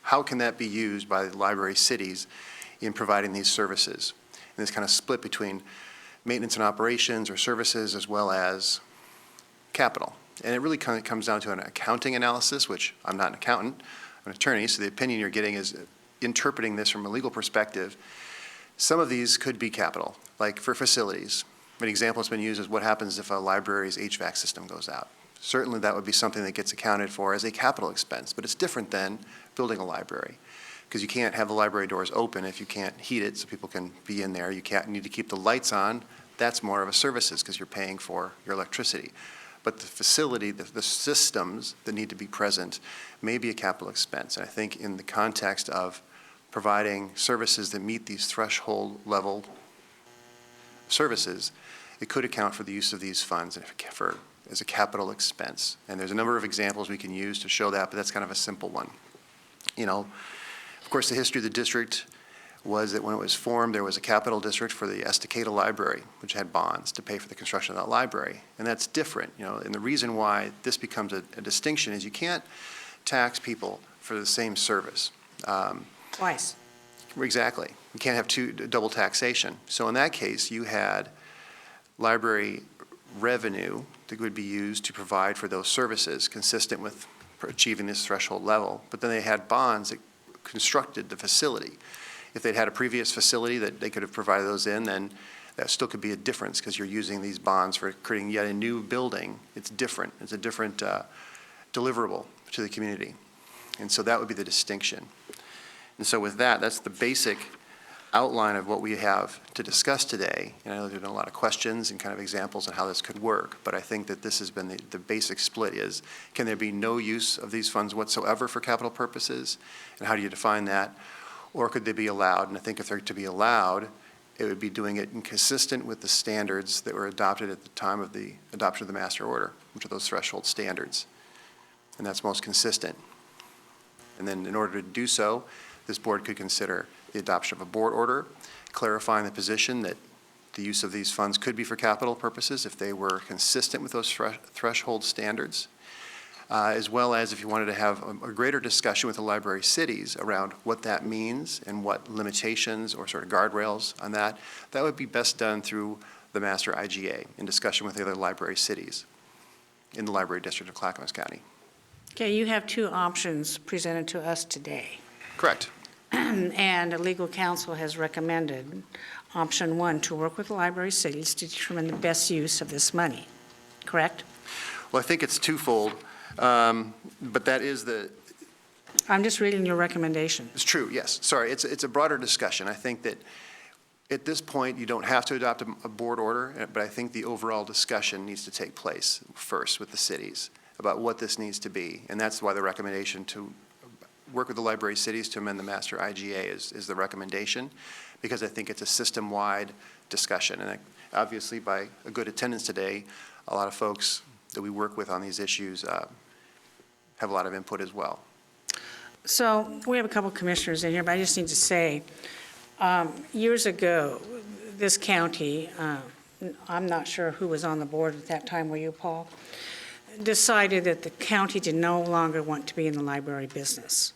how can that be used by the library cities in providing these services? And this kind of split between maintenance and operations or services as well as capital. And it really kind of comes down to an accounting analysis, which I'm not an accountant, I'm an attorney, so the opinion you're getting is interpreting this from a legal perspective. Some of these could be capital, like for facilities. An example that's been used is what happens if a library's HVAC system goes out. Certainly that would be something that gets accounted for as a capital expense, but it's different than building a library, because you can't have the library doors open if you can't heat it so people can be in there. You need to keep the lights on. That's more of a services because you're paying for your electricity. But the facility, the systems that need to be present may be a capital expense. And I think in the context of providing services that meet these threshold level services, it could account for the use of these funds as a capital expense. And there's a number of examples we can use to show that, but that's kind of a simple one. Of course, the history of the district was that when it was formed, there was a capital district for the Estacada Library, which had bonds to pay for the construction of that library. And that's different, and the reason why this becomes a distinction is you can't tax people for the same service. Twice. Exactly. You can't have double taxation. So in that case, you had library revenue that would be used to provide for those services consistent with achieving this threshold level. But then they had bonds that constructed the facility. If they'd had a previous facility that they could have provided those in, then that still could be a difference because you're using these bonds for creating yet a new building. It's different. It's a different deliverable to the community. And so that would be the distinction. And so with that, that's the basic outline of what we have to discuss today. And I know there have been a lot of questions and kind of examples on how this could work, but I think that this has been the basic split is, can there be no use of these funds whatsoever for capital purposes? And how do you define that? Or could they be allowed? And I think if they're to be allowed, it would be doing it consistent with the standards that were adopted at the time of the adoption of the master order, which are those threshold standards. And that's most consistent. And then in order to do so, this board could consider the adoption of a board order, clarifying the position that the use of these funds could be for capital purposes if they were consistent with those threshold standards, as well as if you wanted to have a greater discussion with the library cities around what that means and what limitations or sort of guardrails on that. That would be best done through the master IGA in discussion with the other library cities in the library district of Clackamas County. Okay, you have two options presented to us today. Correct. And legal counsel has recommended option one, to work with the library cities to determine the best use of this money, correct? Well, I think it's twofold, but that is I'm just reading your recommendation. it's true, yes. Sorry, it's a broader discussion. I think that at this point, you don't have to adopt a board order, but I think the overall discussion needs to take place first with the cities about what this needs to be. And that's why the recommendation to work with the library cities to amend the master IGA is the recommendation, because I think it's a system-wide discussion. And obviously, by a good attendance today, a lot of folks that we work with on these issues have a lot of input as well. So we have a couple commissioners in here, but I just need to say, years ago, this county, I'm not sure who was on the board at that time, were you, Paul? Decided that the county did no longer want to be in the library business.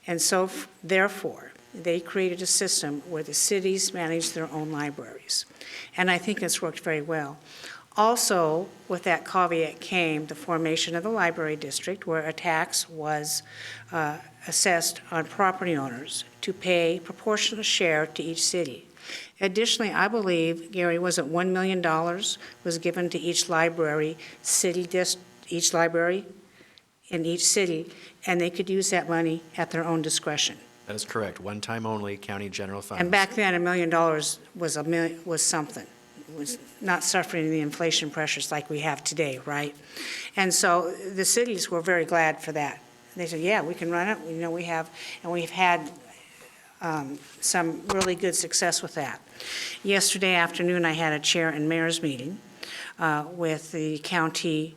And so, therefore, they created a system where the cities manage their own libraries. And I think it's worked very well. Also, with that caveat came the formation of the library district, where a tax was assessed on property owners to pay proportional share to each city. Additionally, I believe, Gary, was it $1 million was given to each library, each library in each city, and they could use that money at their own discretion. That is correct. One time only, county general funds. And back then, $1 million was something. It was not suffering the inflation pressures like we have today, right? And so the cities were very glad for that. They said, yeah, we can run it. You know, we've had some really good success with that. Yesterday afternoon, I had a chair and mayor's meeting with the county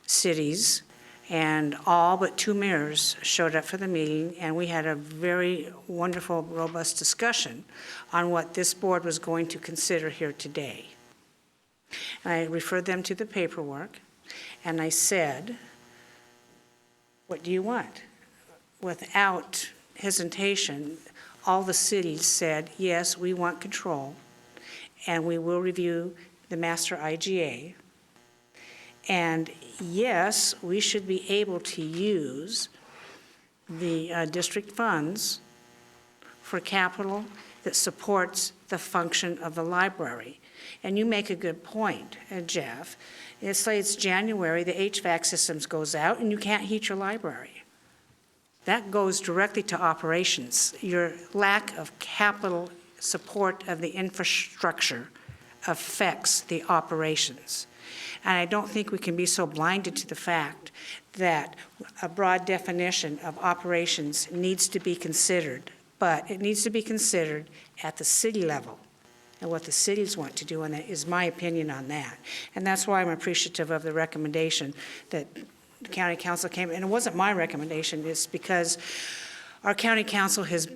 cities, and all but 2 mayors showed up for the meeting, and we had a very wonderful, robust discussion on what this board was going to consider here today. And I referred them to the paperwork, and I said, what do you want? Without hesitation, all the cities said, yes, we want control, and we will review the master IGA. And yes, we should be able to use the district funds for capital that supports the function of the library. And you make a good point, Jeff. It's like it's January, the HVAC systems goes out, and you can't heat your library. That goes directly to operations. Your lack of capital support of the infrastructure affects the operations. And I don't think we can be so blinded to the fact that a broad definition of operations needs to be considered, but it needs to be considered at the city level and what the cities want to do, and that is my opinion on that. And that's why I'm appreciative of the recommendation that the county council came, and it wasn't my recommendation, it's because our county council has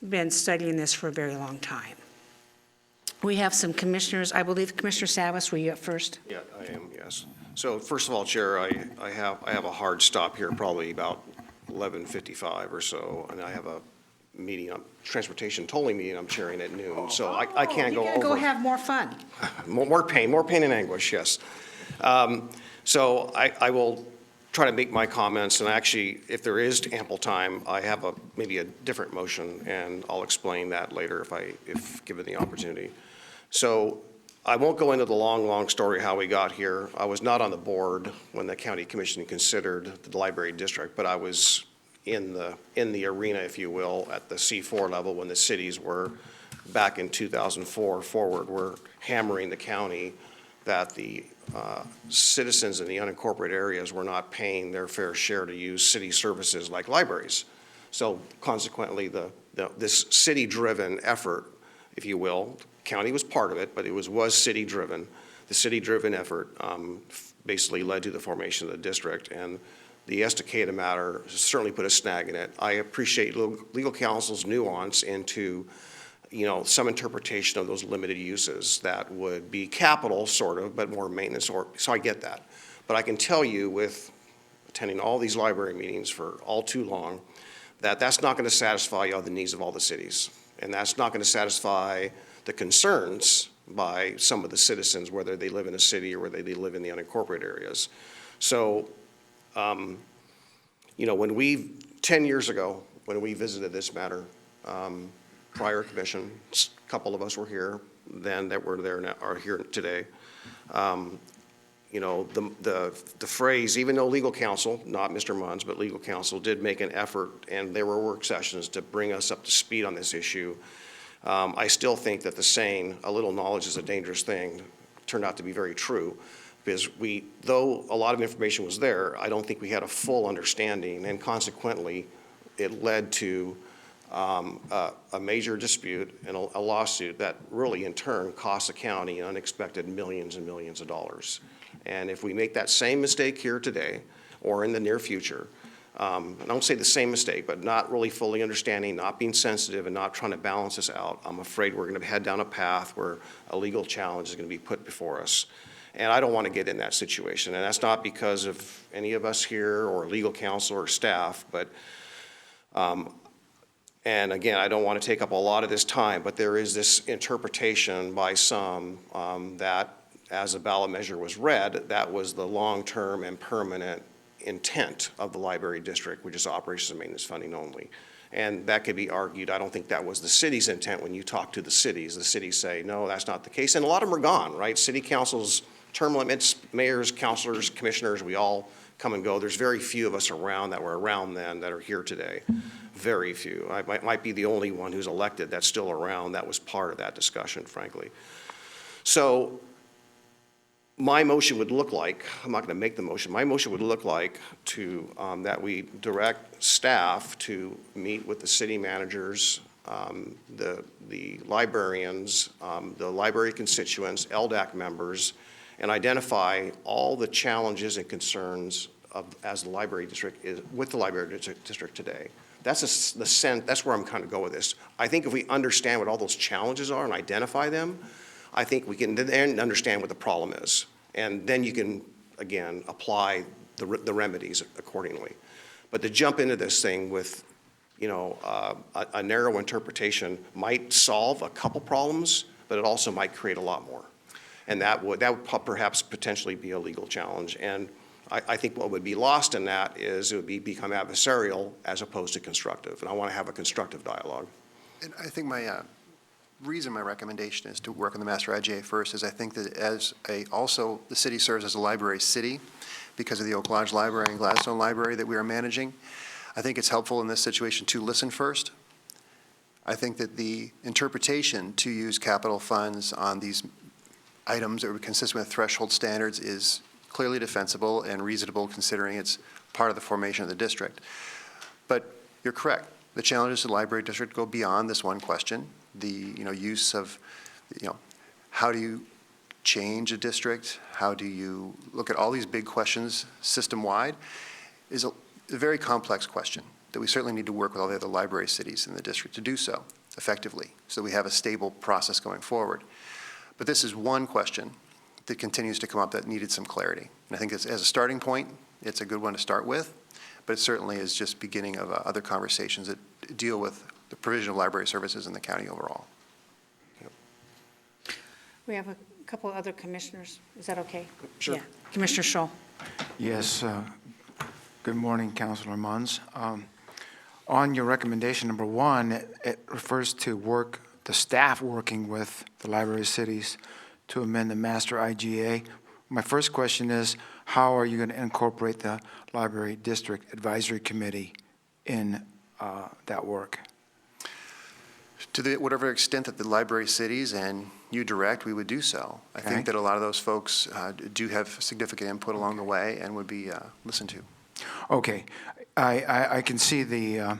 been studying this for a very long time. We have some commissioners. I believe Commissioner Savas, were you up first? Yeah, I am, yes. So first of all, Chair, I have a hard stop here, probably about 11:55 or so, and I have a meeting, transportation tolling meeting I'm chairing at noon, so I can't go over. You gotta go have more fun. More pain and anguish, yes. So I will try to make my comments, and actually, if there is ample time, I have maybe a different motion, and I'll explain that later if given the opportunity. So I won't go into the long story how we got here. I was not on the board when the county commission considered the library district, but I was in the arena, if you will, at the C4 level when the cities were, back in 2004 forward, were hammering the county that the citizens in the unincorporated areas were not paying their fair share to use city services like libraries. So consequently, this city-driven effort, if you will, county was part of it, but it was city-driven. The city-driven effort basically led to the formation of the district, and the Estacada matter certainly put a snag in it. I appreciate legal counsel's nuance into, some interpretation of those limited uses that would be capital, sort of, but more maintenance, so I get that. But I can tell you, with attending all these library meetings for all too long, that that's not going to satisfy all the needs of all the cities, and that's not going to satisfy the concerns by some of the citizens, whether they live in a city or whether they live in the unincorporated areas. So, 10 years ago, when we visited this matter, prior commission, a couple of us were here then that were there now, are here today. The phrase, even though legal counsel, not Mr. Munns, but legal counsel did make an effort, and there were work sessions to bring us up to speed on this issue. I still think that the saying, a little knowledge is a dangerous thing, turned out to be very true. Because though a lot of information was there, I don't think we had a full understanding, and consequently, it led to a major dispute and a lawsuit that really, in turn, cost the county an unexpected millions and millions of dollars. And if we make that same mistake here today, or in the near future, I don't say the same mistake, but not really fully understanding, not being sensitive, and not trying to balance this out. I'm afraid we're going to head down a path where a legal challenge is going to be put before us. And I don't want to get in that situation. And that's not because of any of us here or legal counsel or staff, but, and again, I don't want to take up a lot of this time, but there is this interpretation by some that as the ballot measure was read, that was the long-term and permanent intent of the library district, which is operations and maintenance funding only. And that could be argued. I don't think that was the city's intent. When you talk to the cities say, no, that's not the case. And a lot of them are gone, right? City councils, term limits, mayors, councilors, commissioners, we all come and go. There's very few of us around that were around then that are here today. Very few. I might be the only one who's elected that's still around that was part of that discussion, frankly. So my motion would look like, I'm not going to make the motion, my motion would look like to, that we direct staff to meet with the city managers, the librarians, the library constituents, LDAC members, and identify all the challenges and concerns as the library district is, with the library district today. That's the sense, that's where I'm kind of go with this. I think if we understand what all those challenges are and identify them, I think we can then understand what the problem is. And then you can, again, apply the remedies accordingly. But to jump into this thing with, you know, a narrow interpretation might solve a couple problems, but it also might create a lot more. And that would perhaps potentially be a legal challenge. And I think what would be lost in that is it would become adversarial as opposed to constructive. And I want to have a constructive dialogue. And I think my reason my recommendation is to work on the master IGA first is I think that also the city serves as a library city because of the Oak Lodge Library and Gladstone Library that we are managing. I think it's helpful in this situation to listen first. I think that the interpretation to use capital funds on these items that are consistent with threshold standards is clearly defensible and reasonable considering it's part of the formation of the district. But you're correct. The challenges of the library district go beyond this one question. The use of, how do you change a district? How do you look at all these big questions system-wide is a very complex question that we certainly need to work with all the other library cities in the district to do so effectively so we have a stable process going forward. But this is one question that continues to come up that needed some clarity. And I think as a starting point, it's a good one to start with, but it certainly is just beginning of other conversations that deal with the provision of library services in the county overall. We have a couple other commissioners. Is that okay? Sure. Yeah. Commissioner Scholl. Yes, good morning, Councilor Munns. On your recommendation number one, it refers to the staff working with the library cities to amend the master IGA. My first question is, how are you going to incorporate the Library District Advisory Committee in that work? To whatever extent that the library cities and you direct, we would do so. I Okay. think that a lot of those folks do have significant input along the way and would be listened to. Okay, I can see the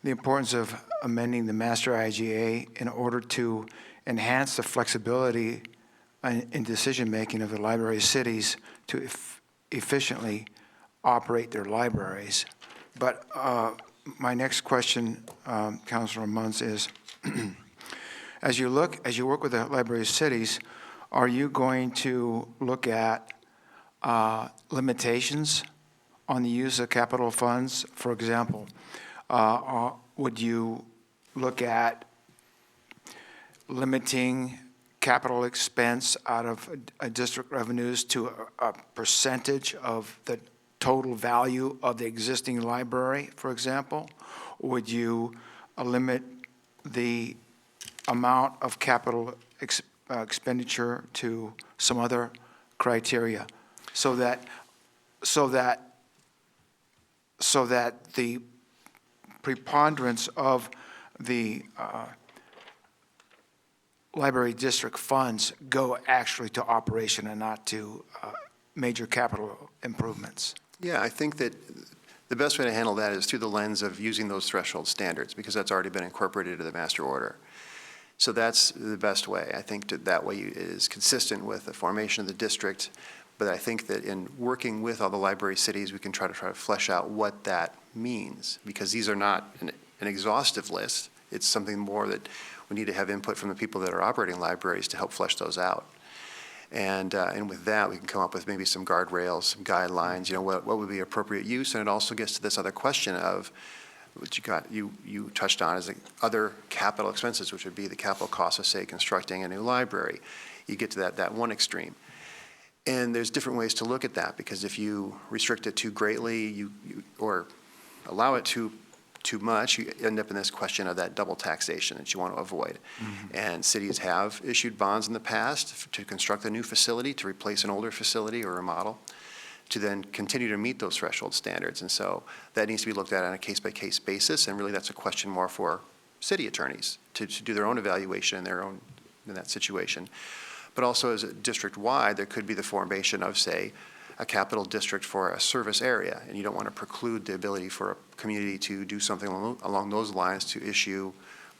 importance of amending the master IGA in order to enhance the flexibility in decision-making of the library cities to efficiently operate their libraries. But my next question, Councilor Munns, is as you work with the library cities, are you going to look at limitations on the use of capital funds? For example, would you look at limiting capital expense out of district revenues to a percentage of the total value of the existing library, for example? Would you limit the amount of capital expenditure to some other criteria so that the preponderance of the library district funds go actually to operation and not to major capital improvements? Yeah, I think that the best way to handle that is through the lens of using those threshold standards, because that's already been incorporated into the master order. So that's the best way. I think that way it is consistent with the formation of the district, But I think that in working with all the library cities, we can try to flesh out what that means, because these are not an exhaustive list. It's something more that we need to have input from the people that are operating libraries to help flesh those out. And with that, we can come up with maybe some guardrails, some guidelines, what would be appropriate use. And it also gets to this other question of what you touched on, is the other capital expenses, which would be the capital cost of, say, constructing a new library. You get to that one extreme. And there's different ways to look at that, because if you restrict it too greatly, or allow it too much, you end up in this question of that double taxation that you want to avoid. And cities have issued bonds in the past to construct a new facility, to replace an older facility or remodel, to then continue to meet those threshold standards. And so that needs to be looked at on a case-by-case basis, and really that's a question more for city attorneys to do their own evaluation in that situation. But also as a district-wide, there could be the formation of, say, a capital district for a service area, and you don't want to preclude the ability for a community to do something along those lines, to issue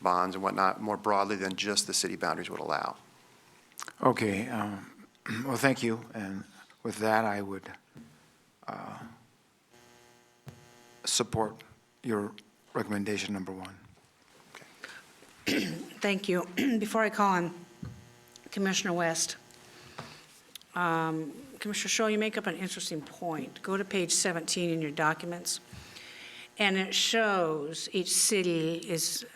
bonds and whatnot more broadly than just the city boundaries would allow. Okay, well, thank you. And with that, I would support your recommendation number 1. Thank you. Before I call on Commissioner West, Commissioner Scholl, you make up an interesting point. Go to page 17 in your documents, and it shows each city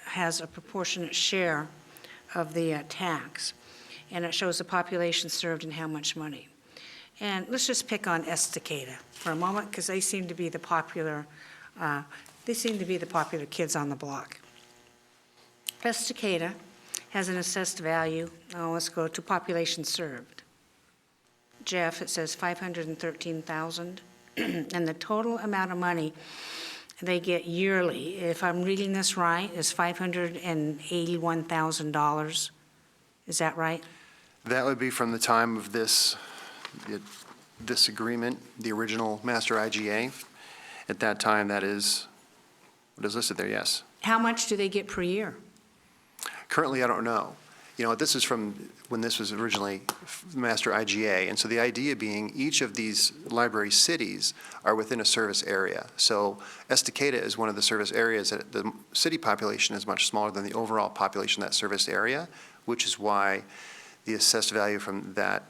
has a proportionate share of the tax, and it shows the population served and how much money. And let's just pick on Estacada for a moment, because they seem to be the popular kids on the block. Estacada has an assessed value, let's go to population served. Jeff, it says 513,000, and the total amount of money they get yearly, if I'm reading this right, is $581,000. Is that right? That would be from the time of this agreement, the original master IGA. At that time, that is what is listed there, yes. How much do they get per year? Currently, I don't know. This is from when this was originally master IGA, and so the idea being each of these library cities are within a service area. So Estacada is one of the service areas that the city population is much smaller than the overall population of that service area, which is why the assessed value from that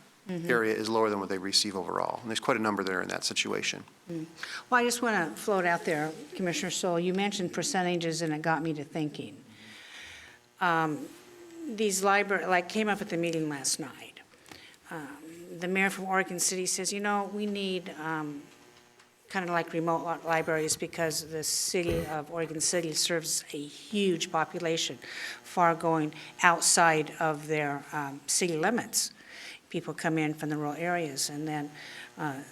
area is lower than what they receive overall. And there's quite a number there in that situation. Well, I just want to float out there, Commissioner Stoll, you mentioned percentages, and it got me to thinking. These came up at the meeting last night. The mayor from Oregon City says, we need kind of like remote libraries, because the city of Oregon City serves a huge population, far going outside of their city limits. People come in from the rural areas. And then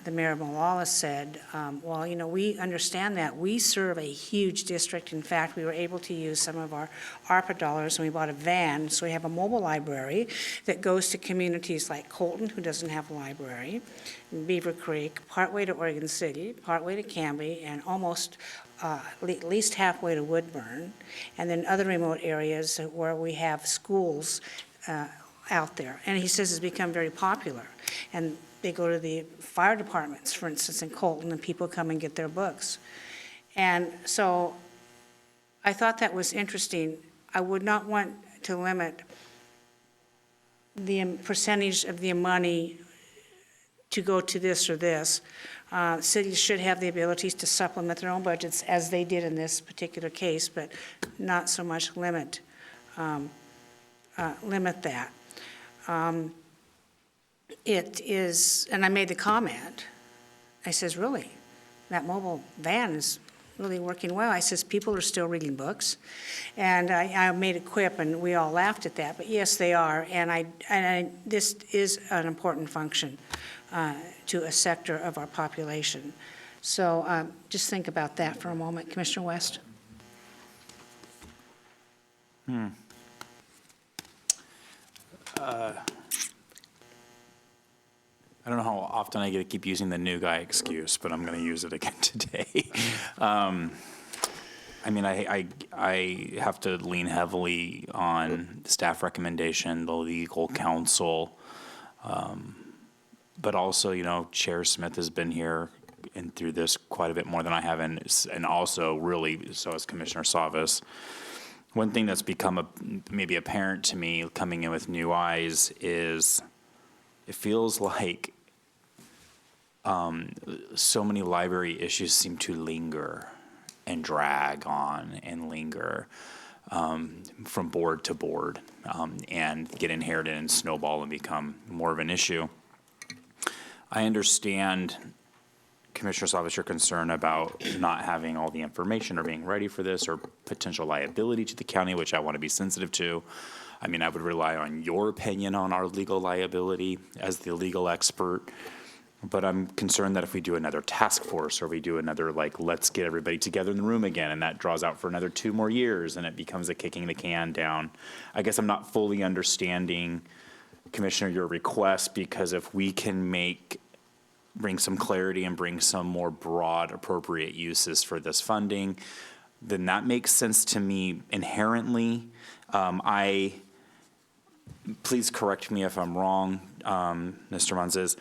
the mayor of Molalla said, well, we understand that. We serve a huge district. In fact, we were able to use some of our ARPA dollars, and we bought a van. So we have a mobile library that goes to communities like Colton, who doesn't have a library, Beaver Creek, partway to Oregon City, partway to Canby, and almost at least halfway to Woodburn, and then other remote areas where we have schools out there. And he says it's become very popular. And they go to the fire departments, for instance, in Colton, and people come and get their books. And so I thought that was interesting. I would not want to limit the percentage of the money to go to this or this. Cities should have the abilities to supplement their own budgets, as they did in this particular case, but not so much limit that. It is, and I made the comment, I says, really, that mobile van is really working well. I says, people are still reading books. And I made a quip, and we all laughed at that, but yes, they are. And this is an important function to a sector of our population. So just think about that for a moment. Commissioner West? I don't know how often I get to keep using the new guy excuse, but I'm going to use it again today. I have to lean heavily on the staff recommendation, the legal counsel. But also, Chair Smith has been here and through this quite a bit more than I have, and also really, so has Commissioner Savas. One thing that's become maybe apparent to me coming in with new eyes is it feels like so many library issues seem to linger and drag on and linger from board to board and get inherited and snowball and become more of an issue. I understand, Commissioner Savas, your concern about not having all the information or being ready for this or potential liability to the county, which I want to be sensitive to. I mean, I would rely on your opinion on our legal liability as the legal expert. But I'm concerned that if we do another task force or we do another, let's get everybody together in the room again, and that draws out for another 2 more years and it becomes a kicking the can down. I guess I'm not fully understanding, Commissioner, your request, because if we can bring some clarity and bring some more broad appropriate uses for this funding, then that makes sense to me inherently. Please correct me if I'm wrong, Mr. Monzes.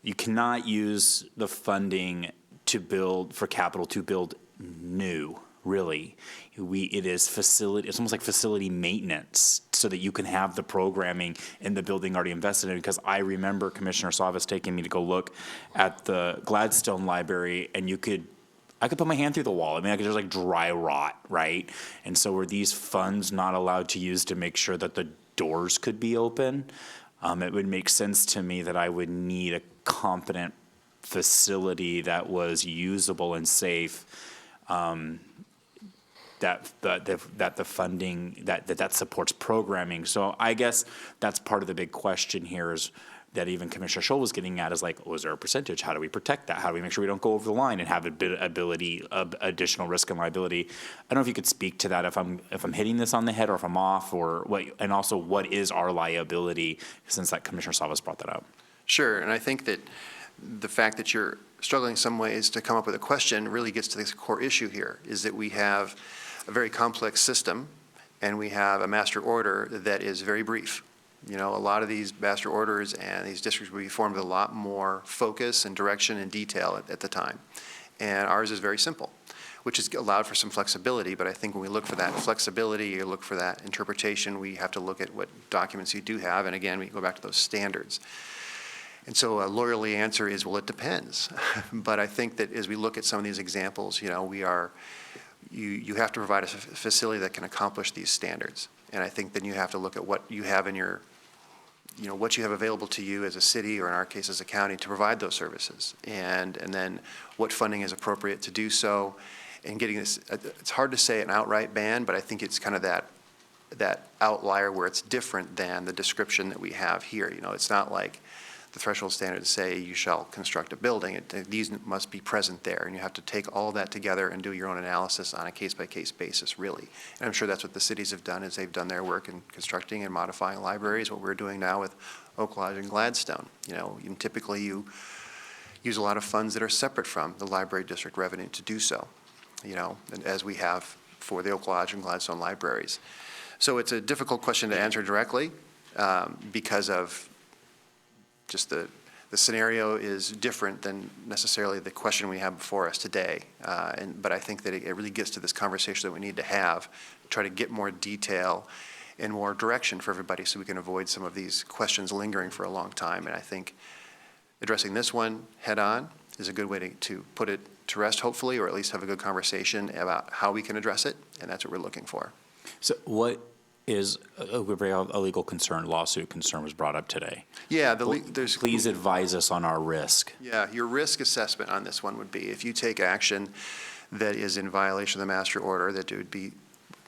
You cannot use the funding for capital to build new, really. It is facility, it's almost like facility maintenance so that you can have the programming in the building already invested in. Because I remember Commissioner Savas taking me to go look at the Gladstone Library, and I could put my hand through the wall. I mean, I could just dry rot, right? And so were these funds not allowed to use to make sure that the doors could be open? It would make sense to me that I would need a competent facility that was usable and safe, that the funding, that supports programming. So I guess that's part of the big question here is that even Commissioner Scholl was getting at is is there a percentage? How do we protect that? How do we make sure we don't go over the line and have additional risk and liability? I don't know if you could speak to that, if I'm hitting this on the head or if I'm off, or what, and also what is our liability, since that Commissioner Savas brought that up. Sure, and I think that the fact that you're struggling in some ways to come up with a question really gets to this core issue here, is that we have a very complex system and we have a master order that is very brief. A lot of these master orders and these districts will be formed with a lot more focus and direction and detail at the time. And ours is very simple, which has allowed for some flexibility. But I think when we look for that flexibility or look for that interpretation, we have to look at what documents you do have. And again, we go back to those standards. And so a lawyerly answer is, well, it depends. But I think that as we look at some of these examples, you have to provide a facility that can accomplish these standards. And I think then you have to look at what you have in your, what you have available to you as a city, or in our case as a county, to provide those services. And then what funding is appropriate to do so. And getting this, it's hard to say an outright ban, but I think it's kind of that outlier where it's different than the description that we have here. It's not like the threshold standards say you shall construct a building. These must be present there, and you have to take all of that together and do your own analysis on a case-by-case basis, really. And I'm sure that's what the cities have done, is they've done their work in constructing and modifying libraries. What we're doing now with Oak Lodge and Gladstone. Typically you use a lot of funds that are separate from the library district revenue to do so, and as we have for the Oak Lodge and Gladstone libraries. So it's a difficult question to answer directly because of just the scenario is different than necessarily the question we have before us today. But I think that it really gets to this conversation that we need to have, try to get more detail and more direction for everybody so we can avoid some of these questions lingering for a long time. And I think addressing this one head on is a good way to put it to rest, hopefully, or at least have a good conversation about how we can address it. And that's what we're looking for. So what is a legal concern, lawsuit concern was brought up today? Yeah, please advise us on our risk. Yeah, your risk assessment on this one would be, if you take action that is in violation of the master order, that it would be,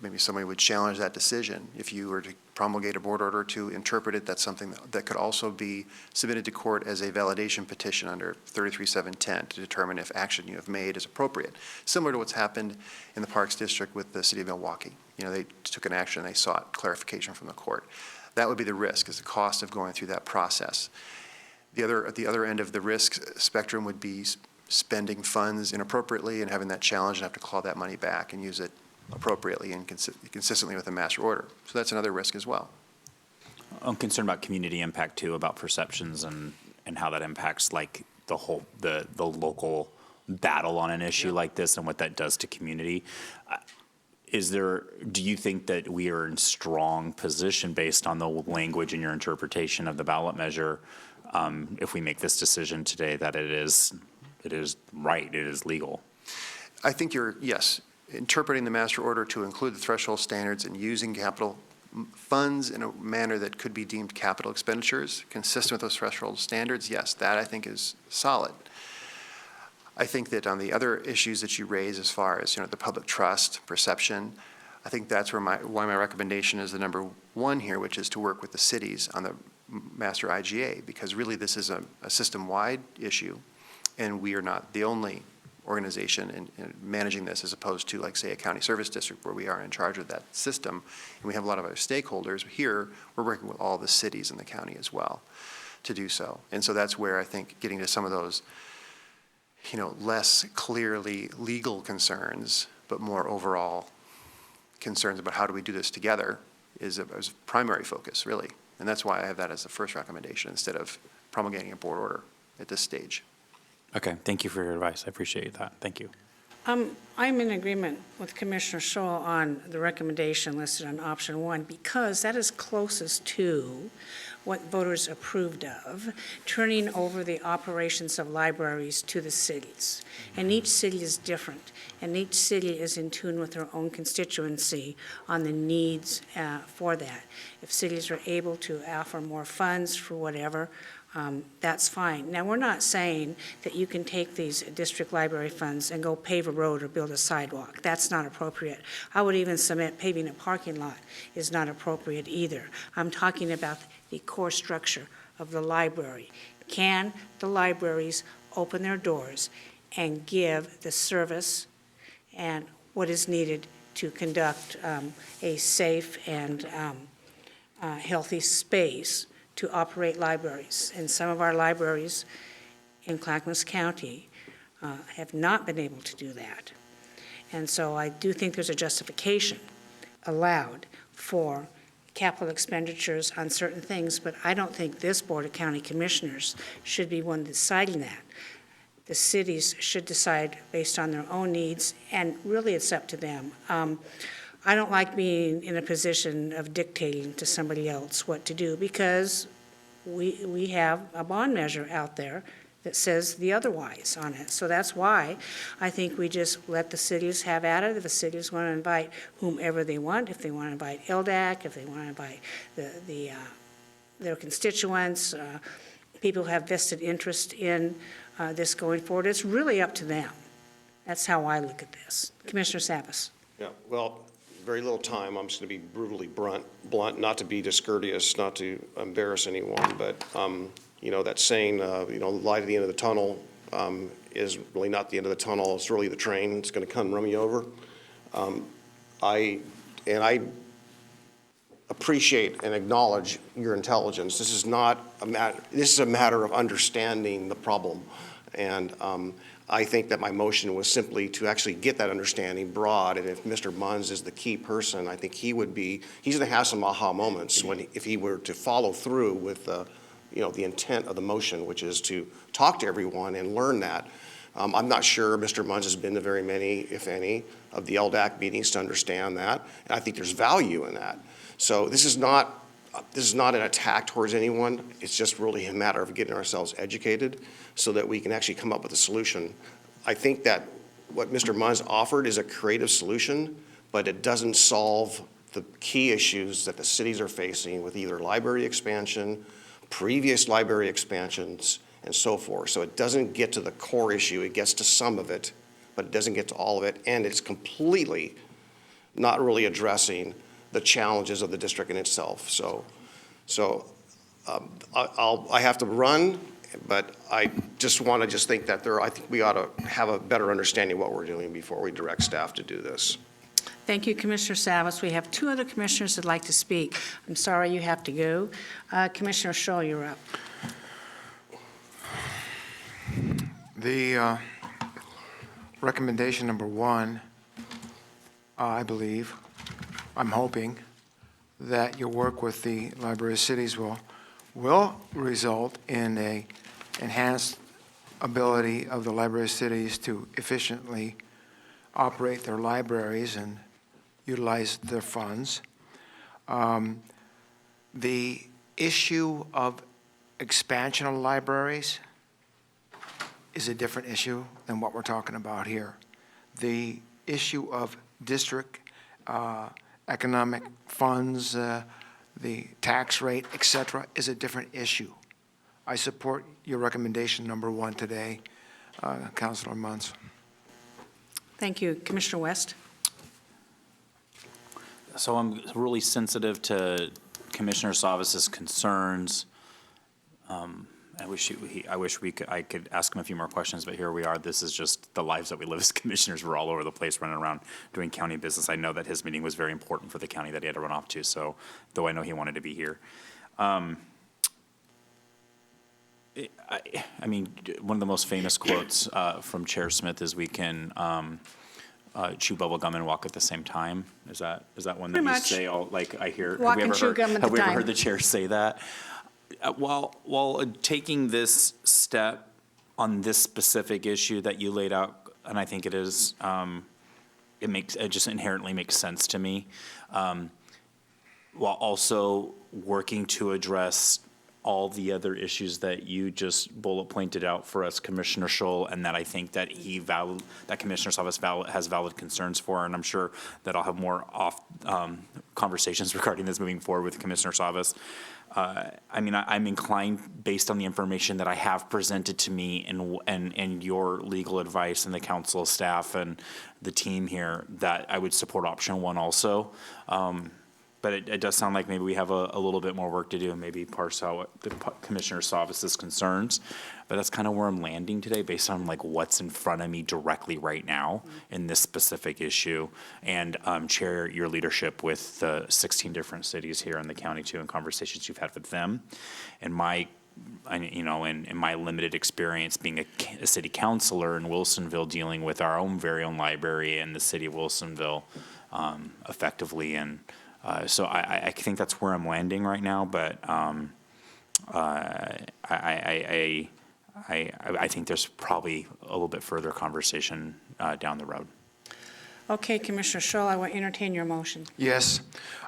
maybe somebody would challenge that decision. If you were to promulgate a board order to interpret it, that's something that could also be submitted to court as a validation petition under 33710 to determine if action you have made is appropriate. Similar to what's happened in the Parks District with the City of Milwaukee. They took an action, they sought clarification from the court. That would be the risk, is the cost of going through that process. At the other end of the risk spectrum would be spending funds inappropriately and having that challenge and have to claw that money back and use it appropriately and consistently with the master order. So that's another risk as well. I'm concerned about community impact too, about perceptions and how that impacts like the whole, the local battle on an issue like this and what that does to community. Do you think that we are in strong position based on the language and your interpretation of the ballot measure, if we make this decision today, that it is right, it is legal? I think yes, interpreting the master order to include the threshold standards and using capital funds in a manner that could be deemed capital expenditures, consistent with those threshold standards, yes, that I think is solid. I think that on the other issues that you raise as far as, the public trust, perception, I think that's why my recommendation is the number one here, which is to work with the cities on the master IGA, because really this is a system-wide issue, and we are not the only organization in managing this, as opposed to, like, say, a county service district where we are in charge of that system, and we have a lot of other stakeholders. Here, we're working with all the cities in the county as well to do so. And so that's where I think getting to some of those less clearly legal concerns, but more overall concerns about how do we do this together is a primary focus, really. And that's why I have that as the first recommendation instead of promulgating a board order at this stage. Okay, thank you for your advice. I appreciate that. Thank you. I'm in agreement with Commissioner Scholl on the recommendation listed on option 1 because that is closest to what voters approved of, turning over the operations of libraries to the cities. And each city is different, and each city is in tune with their own constituency on the needs for that. If cities are able to offer more funds for whatever, that's fine. Now, we're not saying that you can take these district library funds and go pave a road or build a sidewalk. That's not appropriate. I would even submit paving a parking lot is not appropriate either. I'm talking about the core structure of the library. Can the libraries open their doors and give the service and what is needed to conduct a safe and healthy space to operate libraries? And some of our libraries in Clackamas County have not been able to do that. And so I do think there's a justification allowed for capital expenditures on certain things, but I don't think this Board of County Commissioners should be one deciding that. The cities should decide based on their own needs, and really it's up to them. I don't like being in a position of dictating to somebody else what to do because we have a bond measure out there that says the otherwise on it. So that's why I think we just let the cities have at it. If the cities want to invite whomever they want, if they want to invite LDAC, if they want to invite their constituents, people who have vested interest in this going forward, it's really up to them. That's how I look at this. Commissioner Savas. Yeah, well, very little time. I'm just going to be brutally blunt, not to be discourteous, not to embarrass anyone, but that saying, light at the end of the tunnel is really not the end of the tunnel. It's really the train. It's going to come run me over. I appreciate and acknowledge your intelligence. This is not a matter. This is a matter of understanding the problem, and I think that my motion was simply to actually get that understanding broad. And if Mr. Munns is the key person, I think he's going to have some aha moments if he were to follow through with the intent of the motion, which is to talk to everyone and learn that. I'm not sure Mr. Munns has been to very many, if any, of the LDAC meetings to understand that. And I think there's value in that. So this is not an attack towards anyone. It's just really a matter of getting ourselves educated so that we can actually come up with a solution. I think that what Mr. Munns offered is a creative solution, but it doesn't solve the key issues that the cities are facing with either library expansion, previous library expansions, and so forth. So it doesn't get to the core issue. It gets to some of it, but it doesn't get to all of it, and it's completely not really addressing the challenges of the district in itself. I have to run, but I just want to think that I think we ought to have a better understanding of what we're doing before we direct staff to do this. Thank you, Commissioner Savas. We have 2 other commissioners that'd like to speak. I'm sorry you have to go. Commissioner Scholl, you're up. The recommendation number 1, I believe, I'm hoping, that your work with the Library of Cities will result in a enhanced ability of the Library of Cities to efficiently operate their libraries and utilize their funds. The issue of expansion of libraries is a different issue than what we're talking about here. The issue of district economic funds, the tax rate, et cetera, is a different issue. I support your recommendation number 1 today, Councilor Muntz. Thank you. Commissioner West? So I'm really sensitive to Commissioner Savas's concerns. I wish I could ask him a few more questions, but here we are. This is just the lives that we live as commissioners. We're all over the place running around doing county business. I know that his meeting was very important for the county that he had to run off to, so, though I know he wanted to be here. I mean, one of the most famous quotes from Chair Smith is we can chew bubble gum and walk at the same time. Is that one that Pretty you much. say all, like, I hear? Walk and chew gum at the Have we ever time. heard the chair say that? While taking this step on this specific issue that you laid out, and I think it is, it just inherently makes sense to me, while also working to address all the other issues that you just bullet pointed out for us, Commissioner Scholl, and that I think that that Commissioner Savas has valid concerns for, and I'm sure that I'll have more conversations regarding this moving forward with Commissioner Savas. I mean, I'm inclined, based on the information that I have presented to me and your legal advice and the council staff and the team here, that I would support option 1 also. But it does sound like maybe we have a little bit more work to do and maybe parse out the Commissioner Savas's concerns. But that's kind of where I'm landing today based on like what's in front of me directly right now in this specific issue. And Chair, your leadership with the 16 different cities here in the county too, and conversations you've had with them. And in my limited experience being a city councilor in Wilsonville, dealing with our very own library in the city of Wilsonville effectively. And so I think that's where I'm landing right now, but I think there's probably a little bit further conversation down the road. Okay, Commissioner Scholl, I will entertain your motion. Yes,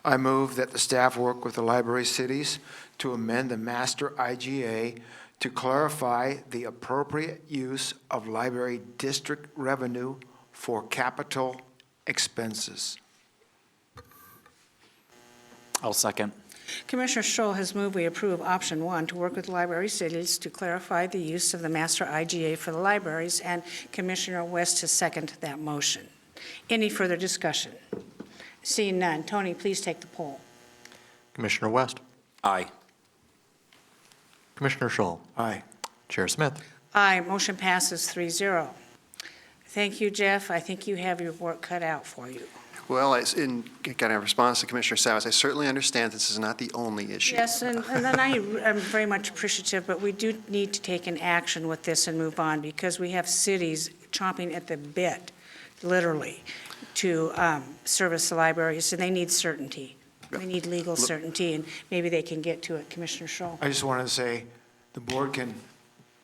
I move that the staff work with the Library Cities to amend the master IGA to clarify the appropriate use of library district revenue for capital expenses. I'll second. Commissioner Scholl has moved we approve option 1 to work with library cities to clarify the use of the master IGA for the libraries, and Commissioner West has seconded that motion. Any further discussion? Seeing none, Tony, please take the poll. Commissioner West, Aye. Commissioner Scholl, Aye. Chair Smith. Aye, motion passes 3-0. Thank you, Jeff. I think you have your work cut out for you. Well, in kind of response to Commissioner Savas, I certainly understand this is not the only issue. Yes, and then I am very much appreciative, but we do need to take an action with this and move on, because we have cities chomping at the bit, literally, to service the libraries, and they need certainty. They need legal certainty, and maybe they can get to it. Commissioner Scholl. I just wanted to say, the board can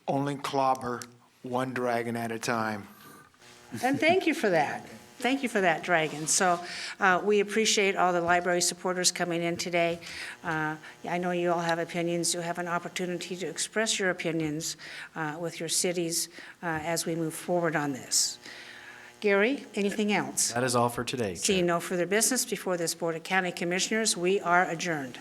only clobber one dragon at a time. And thank you for that. Thank you for that, Dragon. So we appreciate all the library supporters coming in today. I know you all have opinions. You'll have an opportunity to express your opinions with your cities as we move forward on this. Gary, anything else? That is all for today, Chair. Seeing no further business before this Board of County Commissioners, we are adjourned.